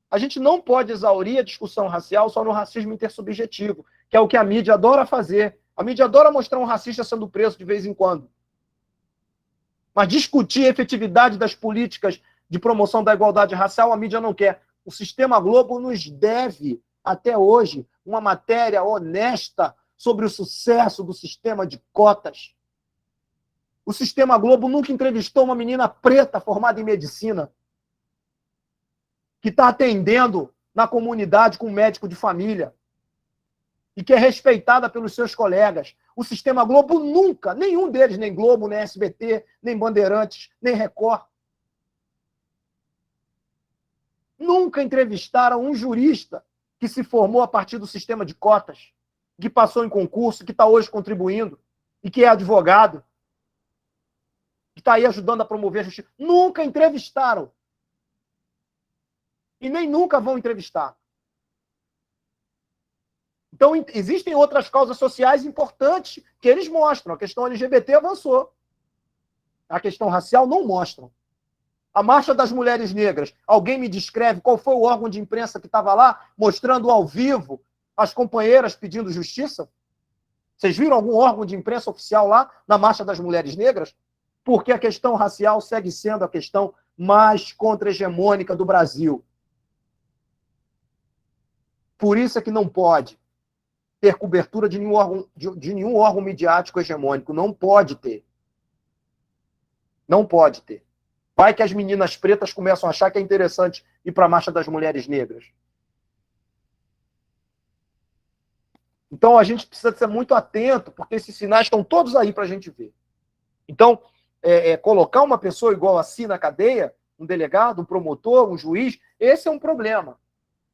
[SPEAKER 5] A gente não pode exaurir a discussão racial só no racismo intersubjetivo, que é o que a mídia adora fazer. A mídia adora mostrar um racista sendo preso de vez em quando. Mas discutir a efetividade das políticas de promoção da igualdade racial, a mídia não quer. O Sistema Globo nos deve, até hoje, uma matéria honesta sobre o sucesso do sistema de cotas. O Sistema Globo nunca entrevistou uma menina preta formada em medicina que está atendendo na comunidade com um médico de família e que é respeitada pelos seus colegas. O Sistema Globo nunca, nenhum deles, nem Globo, nem SBT, nem Bandeirantes, nem Record, nunca entrevistaram um jurista que se formou a partir do sistema de cotas, que passou em concurso, que está hoje contribuindo e que é advogado, que está aí ajudando a promover a justiça. Nunca entrevistaram. E nem nunca vão entrevistar. Então, existem outras causas sociais importantes que eles mostram. A questão LGBT avançou. A questão racial não mostram. A Marcha das Mulheres Negras, alguém me descreve qual foi o órgão de imprensa que estava lá, mostrando ao vivo as companheiras pedindo justiça? Vocês viram algum órgão de imprensa oficial lá, na Marcha das Mulheres Negras? Porque a questão racial segue sendo a questão mais contra-hegemônica do Brasil. Por isso é que não pode ter cobertura de nenhum órgão midiático hegemônico. Não pode ter. Não pode ter. Vai que as meninas pretas começam a achar que é interessante ir para a Marcha das Mulheres Negras. Então, a gente precisa ser muito atento, porque esses sinais estão todos aí para a gente ver. Então, colocar uma pessoa igual assim na cadeia, um delegado, um promotor, um juiz, esse é um problema,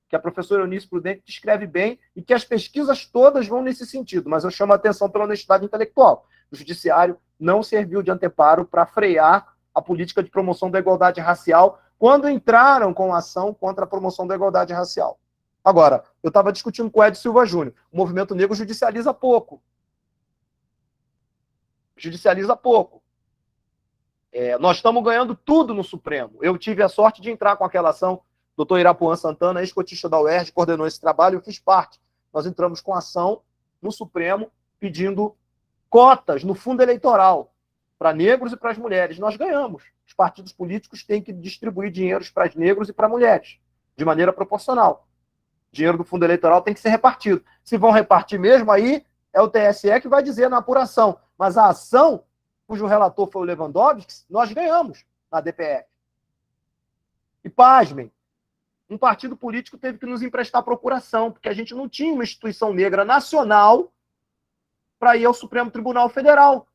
[SPEAKER 5] que a professora Eunice Prudente descreve bem e que as pesquisas todas vão nesse sentido, mas eu chamo a atenção pela honestidade intelectual. O judiciário não serviu de anteparo para frear a política de promoção da igualdade racial quando entraram com a ação contra a promoção da igualdade racial. Agora, eu estava discutindo com o Edson Silva Júnior. O movimento negro judicializa pouco. Judicializa pouco. Nós estamos ganhando tudo no Supremo. Eu tive a sorte de entrar com aquela ação. Doutor Irapuan Santana, ex-cotista da UERJ, coordenou esse trabalho, eu fiz parte. Nós entramos com ação no Supremo pedindo cotas no fundo eleitoral para negros e para as mulheres. Nós ganhamos. Os partidos políticos têm que distribuir dinheiros para os negros e para mulheres, de maneira proporcional. O dinheiro do fundo eleitoral tem que ser repartido. Se vão repartir mesmo, aí é o TSE que vai dizer na apuração. Mas a ação, cujo relator foi o Lewandowski, nós ganhamos na DPF. E pasmem, um partido político teve que nos emprestar procuração, porque a gente não tinha uma instituição negra nacional para ir ao Supremo Tribunal Federal,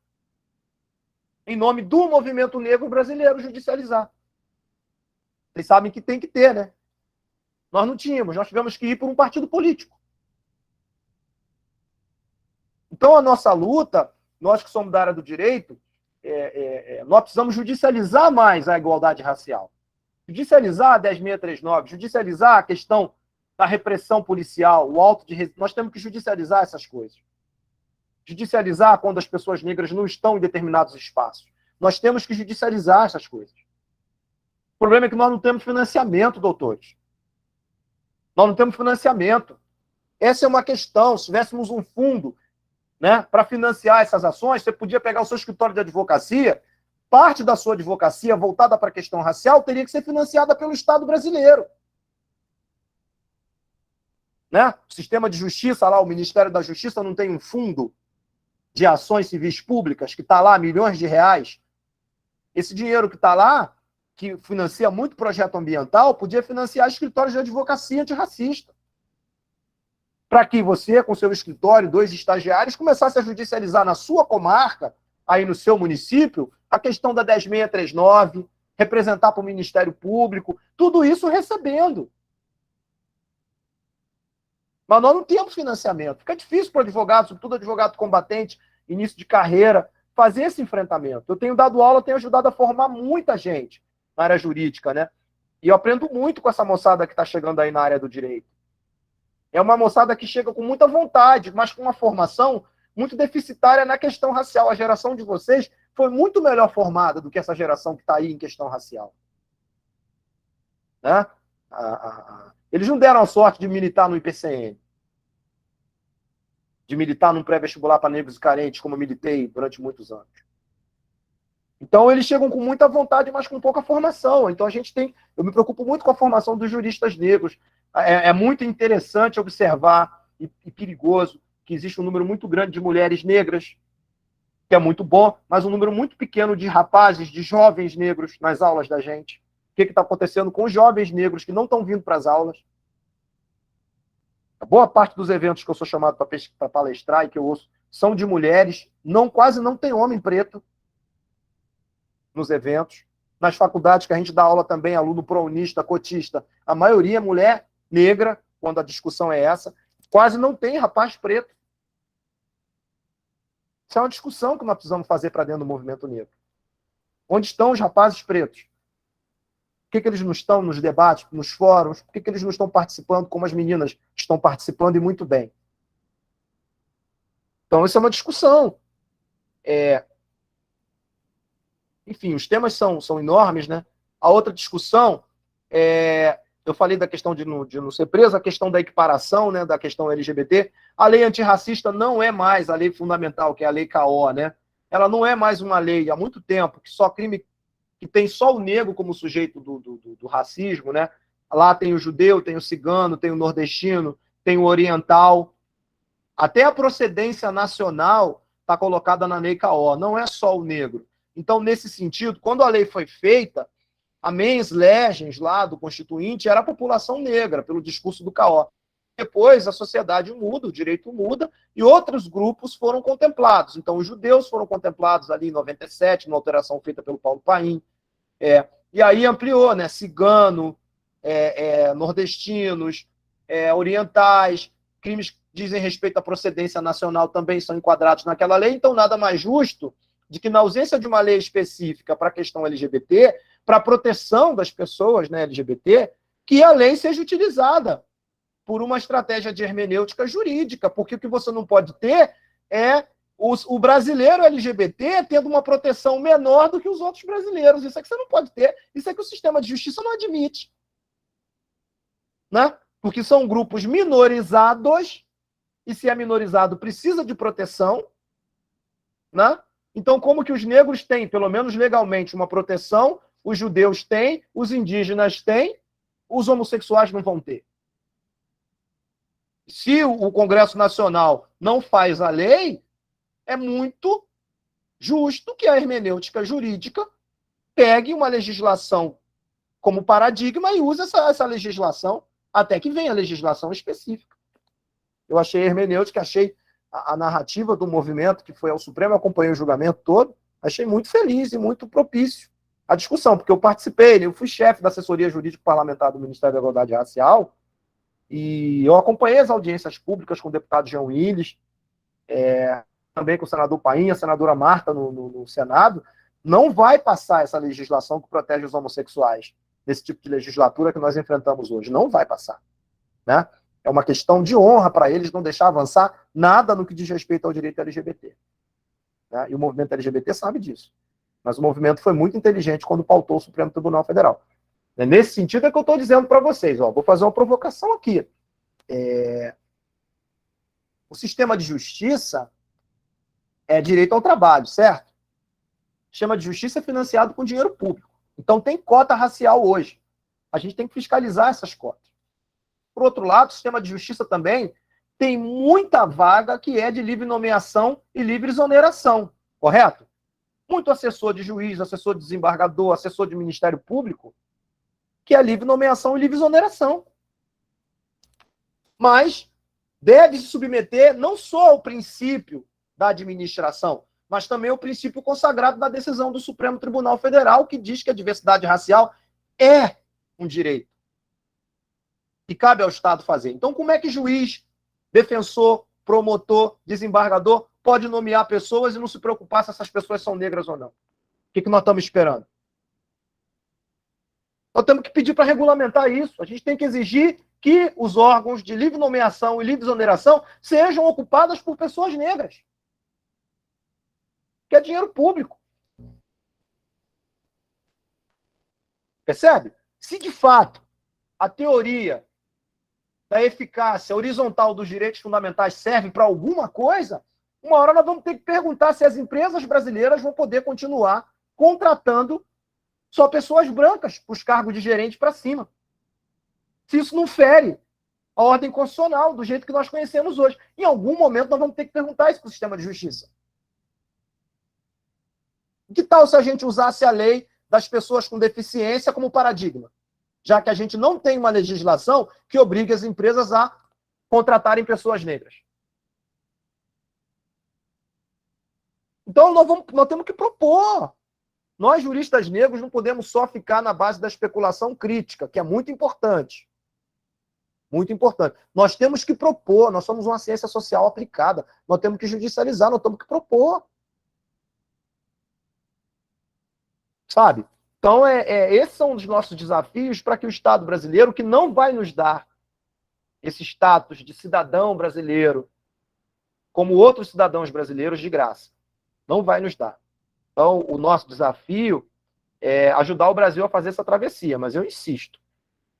[SPEAKER 5] em nome do movimento negro brasileiro, judicializar. Vocês sabem que tem que ter, né? Nós não tínhamos, nós tivemos que ir por um partido político. Então, a nossa luta, nós que somos da área do direito, nós precisamos judicializar mais a igualdade racial. Judicializar a 10.639, judicializar a questão da repressão policial, o auto de... Nós temos que judicializar essas coisas. Judicializar quando as pessoas negras não estão em determinados espaços. Nós temos que judicializar essas coisas. O problema é que nós não temos financiamento, doutores. Nós não temos financiamento. Essa é uma questão. Se tivéssemos um fundo, né, para financiar essas ações, você podia pegar o seu escritório de advocacia, parte da sua advocacia voltada para a questão racial teria que ser financiada pelo Estado brasileiro. Né? O sistema de justiça, lá, o Ministério da Justiça não tem um fundo de ações civis públicas que está lá, milhões de reais. Esse dinheiro que está lá, que financia muito projeto ambiental, podia financiar escritórios de advocacia antirracista. Para que você, com seu escritório, 2 estagiários, começasse a judicializar na sua comarca, aí no seu município, a questão da 10.639, representar para o Ministério Público, tudo isso recebendo. Mas nós não temos financiamento. Fica difícil para o advogado, sobretudo advogado combatente, início de carreira, fazer esse enfrentamento. Eu tenho dado aula, tenho ajudado a formar muita gente na área jurídica, né? E eu aprendo muito com essa moçada que está chegando aí na área do direito. É uma moçada que chega com muita vontade, mas com uma formação muito deficitária na questão racial. A geração de vocês foi muito melhor formada do que essa geração que está aí em questão racial. Né? Eles não deram a sorte de militar no IPCN, de militar num pré-vestibular para negros e carentes, como eu militei durante muitos anos. Então, eles chegam com muita vontade, mas com pouca formação. Então, eu me preocupo muito com a formação dos juristas negros. É muito interessante observar, e perigoso, que existe um número muito grande de mulheres negras, que é muito bom, mas um número muito pequeno de rapazes, de jovens negros nas aulas da gente. O que está acontecendo com os jovens negros que não estão vindo para as aulas? A boa parte dos eventos que eu sou chamado para palestrar e que eu ouço são de mulheres, quase não tem homem preto nos eventos. Nas faculdades que a gente dá aula também, aluno prounista, cotista, a maioria é mulher negra, quando a discussão é essa, quase não tem rapaz preto. Isso é uma discussão que nós precisamos fazer para dentro do movimento negro. Onde estão os rapazes pretos? Por que eles não estão nos debates, nos fóruns? Por que eles não estão participando como as meninas estão participando e muito bem? Então, isso é uma discussão. Enfim, os temas são enormes, né? A outra discussão, eu falei da questão de não ser preso, a questão da equiparação, né, da questão LGBT. A lei antirracista não é mais a lei fundamental, que é a lei KO, né? Ela não é mais uma lei há muito tempo, que tem só o negro como sujeito do racismo, né? Lá tem o judeu, tem o cigano, tem o nordestino, tem o oriental. Até a procedência nacional está colocada na lei KO, não é só o negro. Então, nesse sentido, quando a lei foi feita, a mens legens lá do Constituinte era a população negra, pelo discurso do KO. Depois, a sociedade muda, o direito muda, e outros grupos foram contemplados. Então, os judeus foram contemplados ali em 97, numa alteração feita pelo Paulo Paim. E aí ampliou, né? Cigano, nordestinos, orientais, crimes que dizem respeito à procedência nacional também são enquadrados naquela lei. Então, nada mais justo de que, na ausência de uma lei específica para a questão LGBT, para a proteção das pessoas, né, LGBT, que a lei seja utilizada por uma estratégia de hermenêutica jurídica, porque o que você não pode ter é o brasileiro LGBT tendo uma proteção menor do que os outros brasileiros. Isso é que você não pode ter, isso é que o sistema de justiça não admite. Né? Porque são grupos minorizados, e se é minorizado precisa de proteção. Né? Então, como que os negros têm, pelo menos legalmente, uma proteção, os judeus têm, os indígenas têm, os homossexuais não vão ter? Se o Congresso Nacional não faz a lei, é muito justo que a hermenêutica jurídica pegue uma legislação como paradigma e use essa legislação até que venha a legislação específica. Eu achei a hermenêutica, achei a narrativa do movimento, que foi ao Supremo, acompanhei o julgamento todo, achei muito feliz e muito propício à discussão, porque eu participei, eu fui chefe da assessoria jurídico-parlamentar do Ministério da Igualdade Racial, e eu acompanhei as audiências públicas com o deputado Jean Willis, também com o senador Paim, a senadora Marta no Senado, Não vai passar essa legislação que protege os homossexuais, nesse tipo de legislatura que nós enfrentamos hoje. Não vai passar. Né? É uma questão de honra para eles não deixar avançar nada no que diz respeito ao direito LGBT. Né? E o movimento LGBT sabe disso. Mas o movimento foi muito inteligente quando pautou o Supremo Tribunal Federal. Nesse sentido é que eu estou dizendo para vocês. Ó, vou fazer uma provocação aqui. O sistema de justiça é direito ao trabalho, certo? O sistema de justiça é financiado com dinheiro público. Então tem cota racial hoje. A gente tem que fiscalizar essas cotas. Por outro lado, o sistema de justiça também tem muita vaga que é de livre nomeação e livre exoneração, correto? Muito assessor de juiz, assessor de desembargador, assessor de Ministério Público, que é livre nomeação e livre exoneração. Mas deve se submeter não só ao princípio da administração, mas também ao princípio consagrado da decisão do Supremo Tribunal Federal, que diz que a diversidade racial é um direito que cabe ao Estado fazer. Então, como é que juiz, defensor, promotor, desembargador pode nomear pessoas e não se preocupar se essas pessoas são negras ou não? O que nós estamos esperando? Nós temos que pedir para regulamentar isso. A gente tem que exigir que os órgãos de livre nomeação e livre exoneração sejam ocupados por pessoas negras. Que é dinheiro público. Percebe? Se de fato a teoria da eficácia horizontal dos direitos fundamentais serve para alguma coisa, uma hora nós vamos ter que perguntar se as empresas brasileiras vão poder continuar contratando só pessoas brancas para os cargos de gerente para cima. Se isso não fere a ordem constitucional do jeito que nós conhecemos hoje. Em algum momento nós vamos ter que perguntar isso para o sistema de justiça. Que tal se a gente usasse a lei das pessoas com deficiência como paradigma? Já que a gente não tem uma legislação que obrigue as empresas a contratarem pessoas negras. Então, nós temos que propor. Nós, juristas negros, não podemos só ficar na base da especulação crítica, que é muito importante. Muito importante. Nós temos que propor, nós somos uma ciência social aplicada, nós temos que judicializar, nós temos que propor. Sabe? Então, esses são os nossos desafios para que o Estado brasileiro, que não vai nos dar esse status de cidadão brasileiro, como outros cidadãos brasileiros de graça, não vai nos dar. Então, o nosso desafio é ajudar o Brasil a fazer essa travessia, mas eu insisto,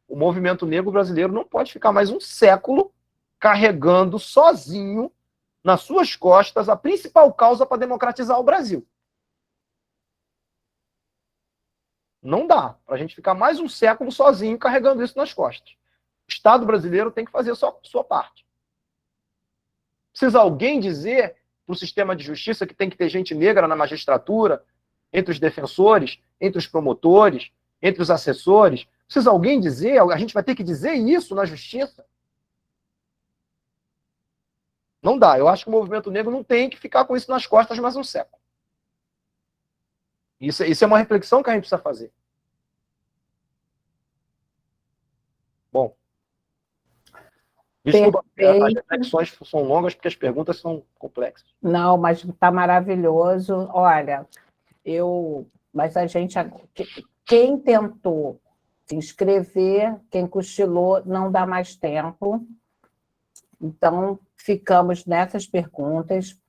[SPEAKER 5] o movimento negro brasileiro não pode ficar mais um século carregando sozinho nas suas costas a principal causa para democratizar o Brasil. Não dá para a gente ficar mais um século sozinho carregando isso nas costas. O Estado brasileiro tem que fazer a sua parte. Precisa alguém dizer para o sistema de justiça que tem que ter gente negra na magistratura, entre os defensores, entre os promotores, entre os assessores? Precisa alguém dizer? A gente vai ter que dizer isso na justiça? Não dá. Eu acho que o movimento negro não tem que ficar com isso nas costas mais um século. Isso é uma reflexão que a gente precisa fazer. Bom. Desculpa, as reflexões são longas porque as perguntas são complexas.
[SPEAKER 1] Não, mas está maravilhoso. Olha, mas a gente... Quem tentou se inscrever, quem cochilou, não dá mais tempo. Então, ficamos nessas perguntas.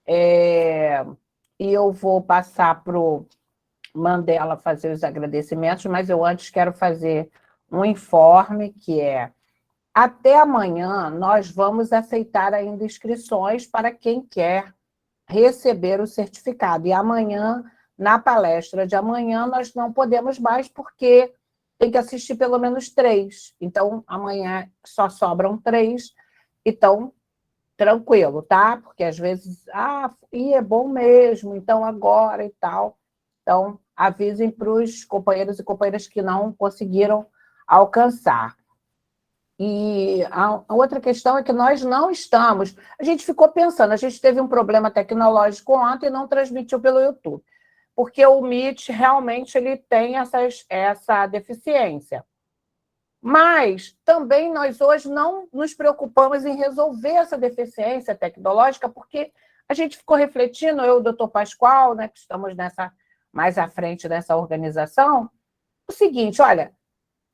[SPEAKER 1] E eu vou passar para o Mandela fazer os agradecimentos, mas eu antes quero fazer um informe, que é: até amanhã nós vamos aceitar ainda inscrições para quem quer receber o certificado. E amanhã, na palestra de amanhã, nós não podemos mais, porque tem que assistir pelo menos 3. Então, amanhã só sobram 3. Então, tranquilo, tá? Porque às vezes, é bom mesmo, então agora e tal. Então, avisem para os companheiros e companheiras que não conseguiram alcançar. E a outra questão é que nós não estamos... A gente ficou pensando, a gente teve um problema tecnológico ontem e não transmitiu pelo YouTube, porque o Meet realmente ele tem essa deficiência. Mas também nós hoje não nos preocupamos em resolver essa deficiência tecnológica, porque a gente ficou refletindo, eu e o doutor Pascoal, né, que estamos nessa mais à frente dessa organização, o seguinte, olha,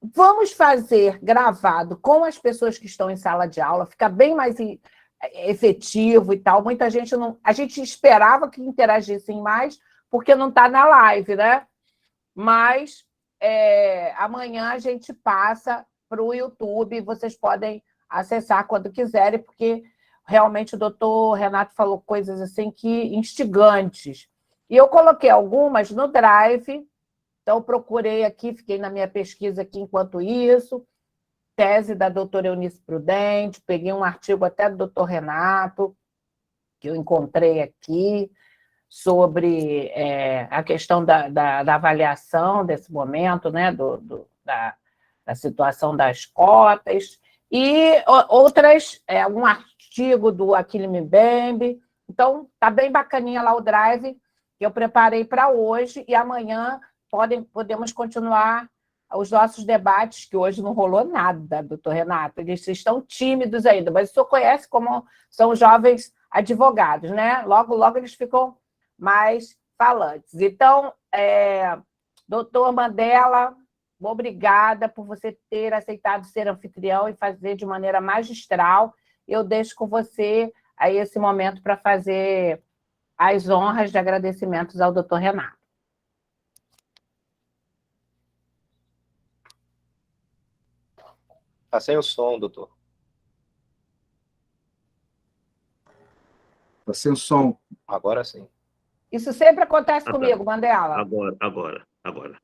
[SPEAKER 1] vamos fazer gravado com as pessoas que estão em sala de aula, fica bem mais efetivo e tal. Muita gente não... A gente esperava que interagissem mais, porque não está na live, né? Mas amanhã a gente passa para o YouTube, vocês podem acessar quando quiserem, porque realmente o doutor Renato falou coisas assim que instigantes. E eu coloquei algumas no Drive, então procurei aqui, fiquei na minha pesquisa aqui enquanto isso, tese da doutora Eunice Prudente, peguei um artigo até do doutor Renato, que eu encontrei aqui, sobre a questão da avaliação desse momento, né, da situação das cotas, e outras, um artigo do Achille Mbembe. Então, está bem bacaninha lá o Drive, que eu preparei para hoje, e amanhã podemos continuar os nossos debates, que hoje não rolou nada, doutor Renato, eles estão tímidos ainda, mas o senhor conhece como são jovens advogados, né? Logo, logo eles ficam mais falantes. Então, doutor Mandela, obrigada por você ter aceitado ser anfitrião e fazer de maneira magistral. Eu deixo com você aí esse momento para fazer as honras de agradecimentos ao doutor Renato.
[SPEAKER 4] Está sem o som, doutor.
[SPEAKER 2] Está sem o som.
[SPEAKER 4] Agora sim.
[SPEAKER 1] Isso sempre acontece comigo, Mandela.
[SPEAKER 3] Agora.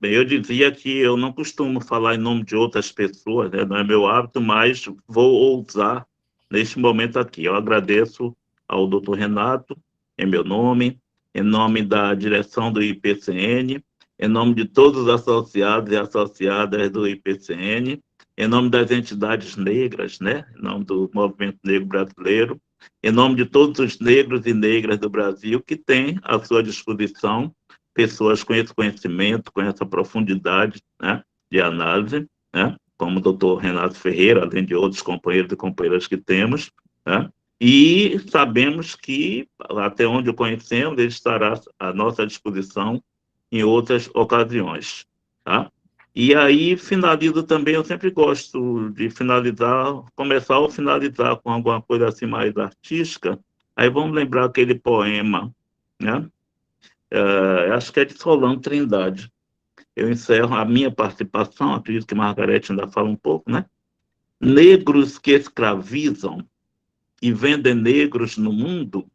[SPEAKER 3] Bem, eu dizia que eu não costumo falar em nome de outras pessoas, né? Não é meu hábito, mas vou ousar neste momento aqui. Eu agradeço ao doutor Renato, em meu nome, em nome da direção do IPCN, em nome de todos os associados e associadas do IPCN, em nome das entidades negras, né? Em nome do Movimento Negro Brasileiro, em nome de todos os negros e negras do Brasil que têm à sua disposição pessoas com esse conhecimento, com essa profundidade, né, de análise, né, como o doutor Renato Ferreira, além de outros companheiros e companheiras que temos, né, e sabemos que, até onde o conhecemos, ele estará à nossa disposição em outras ocasiões. Tá? E aí, finalizo também, eu sempre gosto de finalizar, começar ou finalizar com alguma coisa assim mais artística, aí vamos lembrar aquele poema, né? Acho que é de Solano Trindade. Eu encerro a minha participação, acredito que Margarete ainda fala um pouco, né? Negros que escravizam e vendem negros no mundo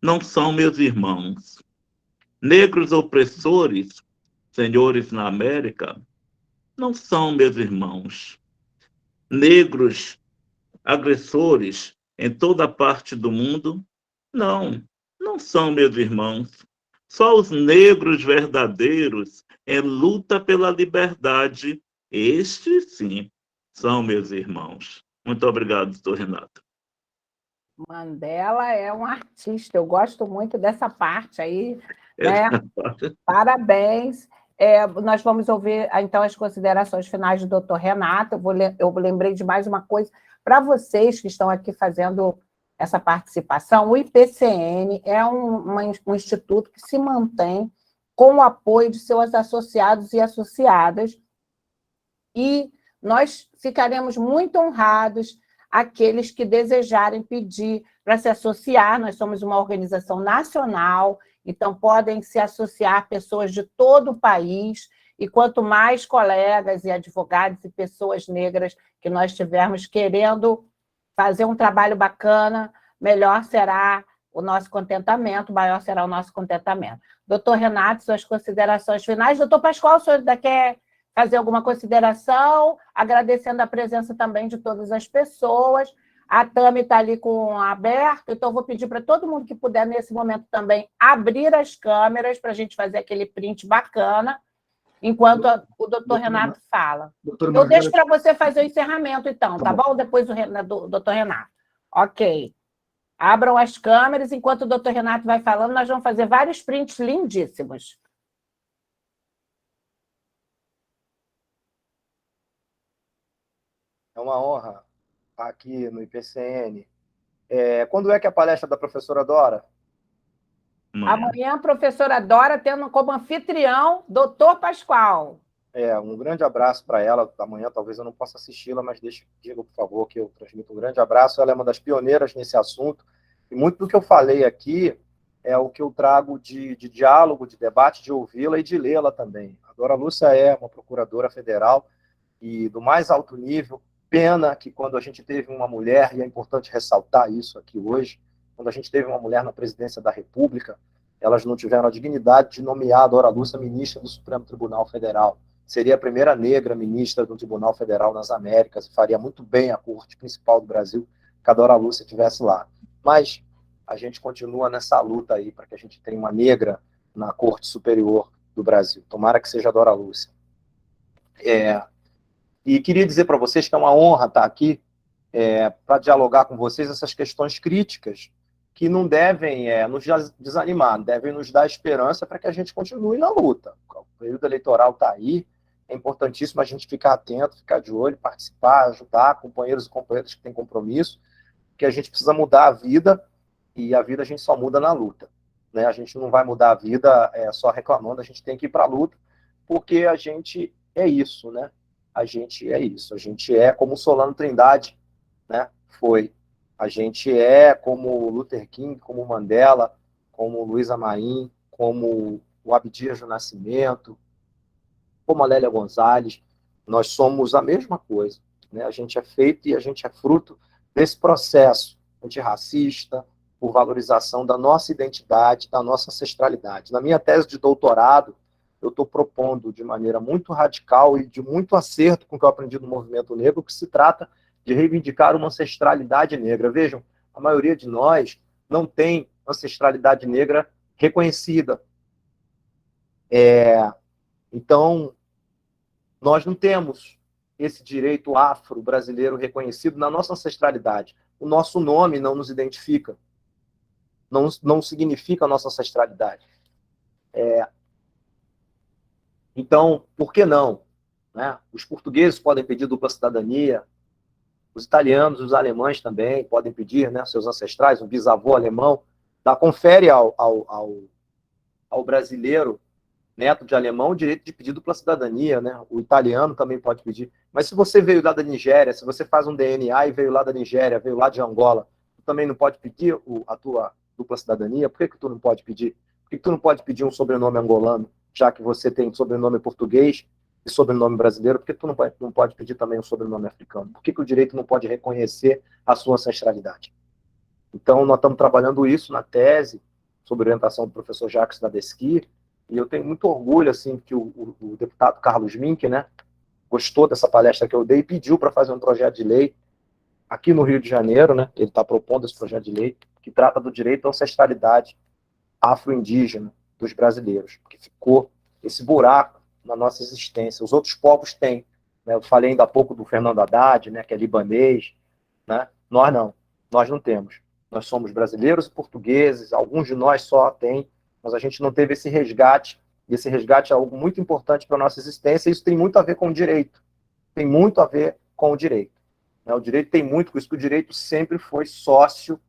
[SPEAKER 3] não são meus irmãos. Negros opressores, senhores na América, não são meus irmãos. Negros agressores em toda parte do mundo, não são meus irmãos. Só os negros verdadeiros em luta pela liberdade, estes sim são meus irmãos. Muito obrigado, doutor Renato.
[SPEAKER 1] Mandela é um artista, eu gosto muito dessa parte aí, né? Parabéns. Nós vamos ouvir, então, as considerações finais do doutor Renato. Eu lembrei de mais uma coisa para vocês que estão aqui fazendo essa participação. O IPCN é um instituto que se mantém com o apoio de seus associados e associadas, e nós ficaremos muito honrados aqueles que desejarem pedir para se associar. Nós somos uma organização nacional, então podem se associar pessoas de todo o país, e quanto mais colegas e advogados e pessoas negras que nós tivermos querendo fazer um trabalho bacana, melhor será o nosso contentamento, maior será o nosso contentamento. Doutor Renato, suas considerações finais. Doutor Pascoal, o senhor ainda quer fazer alguma consideração? Agradecendo a presença também de todas as pessoas. A Tami está ali com aberto, então vou pedir para todo mundo que puder, nesse momento também, abrir as câmeras para a gente fazer aquele print bacana, enquanto o doutor Renato fala. Eu deixo para você fazer o encerramento, então, tá bom? Depois do doutor Renato. Ok. Abram as câmeras, enquanto o doutor Renato vai falando, nós vamos fazer vários prints lindíssimos.
[SPEAKER 4] É uma honra estar aqui no IPCN. Quando é que é a palestra da professora Dora?
[SPEAKER 1] Amanhã a professora Dora tendo como anfitrião doutor Pascoal.
[SPEAKER 4] Um grande abraço para ela. Amanhã talvez eu não possa assisti-la, mas diga, por favor, que eu transmito um grande abraço. Ela é uma das pioneiras nesse assunto. E muito do que eu falei aqui é o que eu trago de diálogo, de debate, de ouvi-la e de lê-la também. A Dora Lúcia é uma procuradora federal e do mais alto nível. Pena que quando a gente teve uma mulher, e é importante ressaltar isso aqui hoje, quando a gente teve uma mulher na presidência da República, elas não tiveram a dignidade de nomear a Dora Lúcia ministra do Supremo Tribunal Federal. Seria a primeira negra ministra do Tribunal Federal nas Américas e faria muito bem a corte principal do Brasil que a Dora Lúcia estivesse lá. Mas a gente continua nessa luta aí para que a gente tenha uma negra na Corte Superior do Brasil. Tomara que seja a Dora Lúcia. E queria dizer para vocês que é uma honra estar aqui para dialogar com vocês essas questões críticas que não devem nos desanimar, devem nos dar esperança para que a gente continue na luta. O período eleitoral está aí, é importantíssimo a gente ficar atento, ficar de olho, participar, ajudar companheiros e companheiras que têm compromisso, que a gente precisa mudar a vida, e a vida a gente só muda na luta. Né? A gente não vai mudar a vida só reclamando, a gente tem que ir para a luta, porque a gente é isso, né? A gente é isso, a gente é como Solano Trindade, né? Foi. A gente é como Luther King, como Mandela, como Luísa Maim, como o Abdias do Nascimento, como a Lélia Gonzalez. Nós somos a mesma coisa. Né? A gente é feito e a gente é fruto desse processo antirracista, por valorização da nossa identidade, da nossa ancestralidade. Na minha tese de doutorado, eu estou propondo de maneira muito radical e de muito acerto com o que eu aprendi no movimento negro, que se trata de reivindicar uma ancestralidade negra. Vejam, a maioria de nós não tem ancestralidade negra reconhecida. Então, nós não temos esse direito afro-brasileiro reconhecido na nossa ancestralidade. O nosso nome não nos identifica, não significa a nossa ancestralidade. Então, por que não? Né? Os portugueses podem pedir dupla cidadania, os italianos, os alemães também podem pedir, né, seus ancestrais, um bisavô alemão, confere ao brasileiro, neto de alemão, o direito de pedir dupla cidadania, né? O italiano também pode pedir. Mas se você veio lá da Nigéria, se você faz um DNA e veio lá da Nigéria, veio lá de Angola, tu também não pode pedir a tua dupla cidadania? Por que tu não pode pedir? Por que tu não pode pedir um sobrenome angolano, já que você tem sobrenome português e sobrenome brasileiro? Por que tu não pode pedir também um sobrenome africano? Por que o direito não pode reconhecer a sua ancestralidade? Então, nós estamos trabalhando isso na tese, sob orientação do professor Jacques Nadeschi, e eu tenho muito orgulho assim, que o deputado Carlos Mink, né, gostou dessa palestra que eu dei e pediu para fazer um projeto de lei aqui no Rio de Janeiro, né, ele está propondo esse projeto de lei, que trata do direito à ancestralidade afro-indígena dos brasileiros, porque ficou esse buraco na nossa existência. Os outros povos têm. Né? Eu falei ainda há pouco do Fernando Haddad, né, que é libanês. Né? Nós não temos. Nós somos brasileiros e portugueses, alguns de nós só têm, mas a gente não teve esse resgate, e esse resgate é algo muito importante para a nossa existência, e isso tem muito a ver com o direito. Tem muito a ver com o direito. Né? O direito tem muito com isso, que o direito sempre foi sócio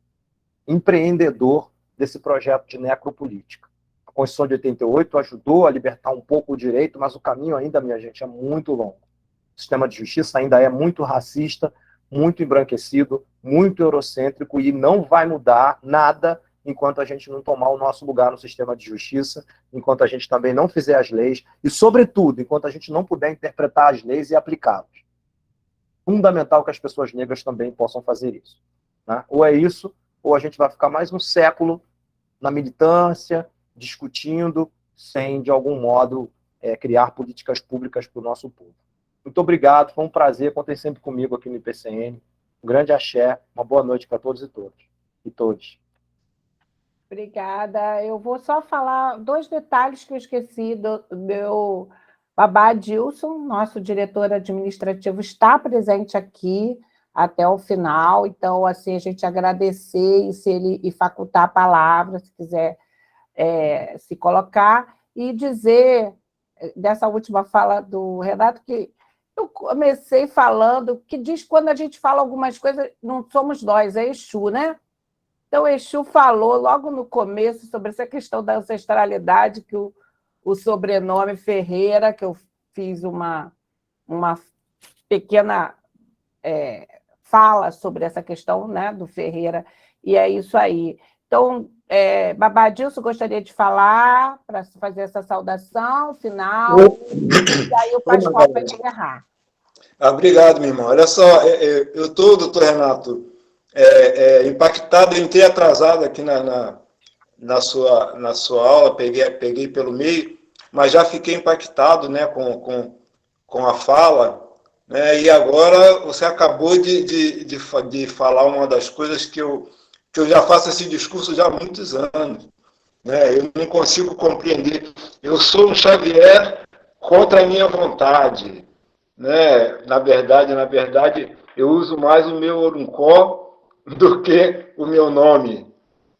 [SPEAKER 4] empreendedor desse projeto de necropolítica. A Constituição de 88 ajudou a libertar um pouco o direito, mas o caminho ainda, minha gente, é muito longo. O sistema de justiça ainda é muito racista, muito embranquecido, muito eurocêntrico, e não vai mudar nada enquanto a gente não tomar o nosso lugar no sistema de justiça, enquanto a gente também não fizer as leis, e, sobretudo, enquanto a gente não puder interpretar as leis e aplicá-las. Fundamental que as pessoas negras também possam fazer isso. Né? Ou é isso, ou a gente vai ficar mais um século na militância, discutindo, sem, de algum modo, criar políticas públicas para o nosso povo. Muito obrigado, foi um prazer, contem sempre comigo aqui no IPCN. Um grande axé, uma boa noite para todos e todas.
[SPEAKER 1] Obrigada. Eu vou só falar 2 detalhes que eu esqueci do meu babá Dilson, nosso diretor administrativo, está presente aqui até o final, então, assim, a gente agradecer e se ele facultar a palavra, se quiser se colocar, e dizer, dessa última fala do Renato, que eu comecei falando, que diz que quando a gente fala algumas coisas, não somos nós, é Exu, né? Então, Exu falou logo no começo sobre essa questão da ancestralidade, que o sobrenome Ferreira, que eu fiz uma pequena fala sobre essa questão, né, do Ferreira, e é isso aí. Então, Babadilson, gostaria de falar para fazer essa saudação final, e aí o Pascoal vai encerrar.
[SPEAKER 6] Obrigado, meu irmão. Olha só, eu estou, doutor Renato, impactado, eu entrei atrasado aqui na sua aula, peguei pelo meio, mas já fiquei impactado, né, com a fala, né, e agora você acabou de falar uma das coisas que eu já faço esse discurso já há muitos anos, né, eu não consigo compreender. Eu sou um Xavier contra a minha vontade, né? Na verdade, eu uso mais o meu Oruncó do que o meu nome,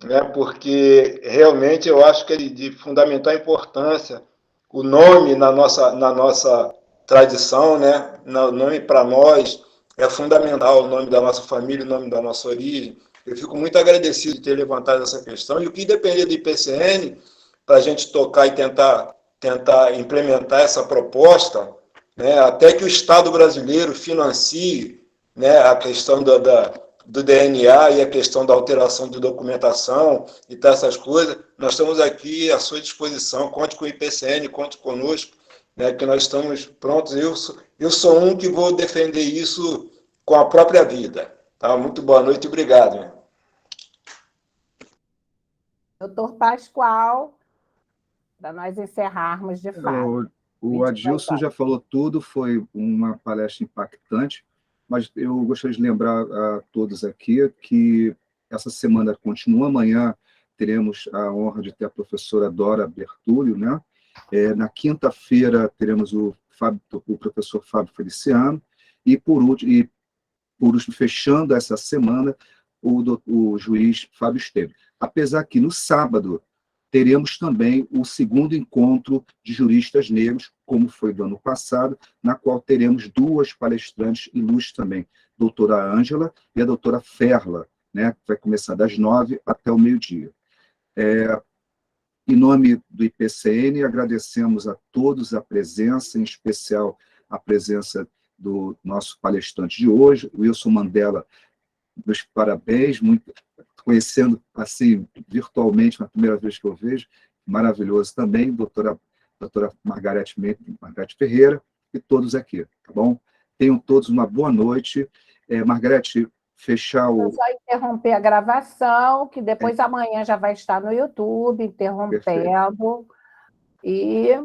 [SPEAKER 6] né? Porque realmente eu acho que é de fundamental importância o nome na nossa tradição, né? O nome para nós é fundamental, o nome da nossa família, o nome da nossa origem. Eu fico muito agradecido de ter levantado essa questão, e o que depender do IPCN, para a gente tocar e tentar implementar essa proposta, né, até que o Estado brasileiro financie, né, a questão do DNA e a questão da alteração de documentação e essas coisas, nós estamos aqui à sua disposição. Conte com o IPCN, conte conosco, né, que nós estamos prontos. Eu sou um que vou defender isso com a própria vida. Tá? Muito boa noite e obrigado. Né?
[SPEAKER 1] Doutor Pascoal, para nós encerrarmos de fato.
[SPEAKER 2] O Adilson já falou tudo, foi uma palestra impactante, mas eu gostaria de lembrar a todos aqui que essa semana continua. Amanhã teremos a honra de ter a professora Dora Bertulio, né? Na quinta-feira teremos o professor Fábio Feliciano, e por último, fechando essa semana, o juiz Fábio Esteves. Apesar que no sábado teremos também o segundo encontro de juristas negros, como foi do ano passado, na qual teremos duas palestrantes ilustres também, a doutora Ângela e a doutora Ferla, né, que vai começar das 9 até o meio-dia. Em nome do IPCN, agradecemos a todos a presença, em especial a presença do nosso palestrante de hoje, Wilson Mandela. Meus parabéns, muito, conhecendo assim virtualmente, na primeira vez que eu vejo, maravilhoso também, doutora Margarete Ferreira, e todos aqui, tá bom? Tenham todos uma boa noite. Margarete, fechar o...
[SPEAKER 1] Eu só interromper a gravação, que depois amanhã já vai estar no YouTube, interrompendo. Perfeito. E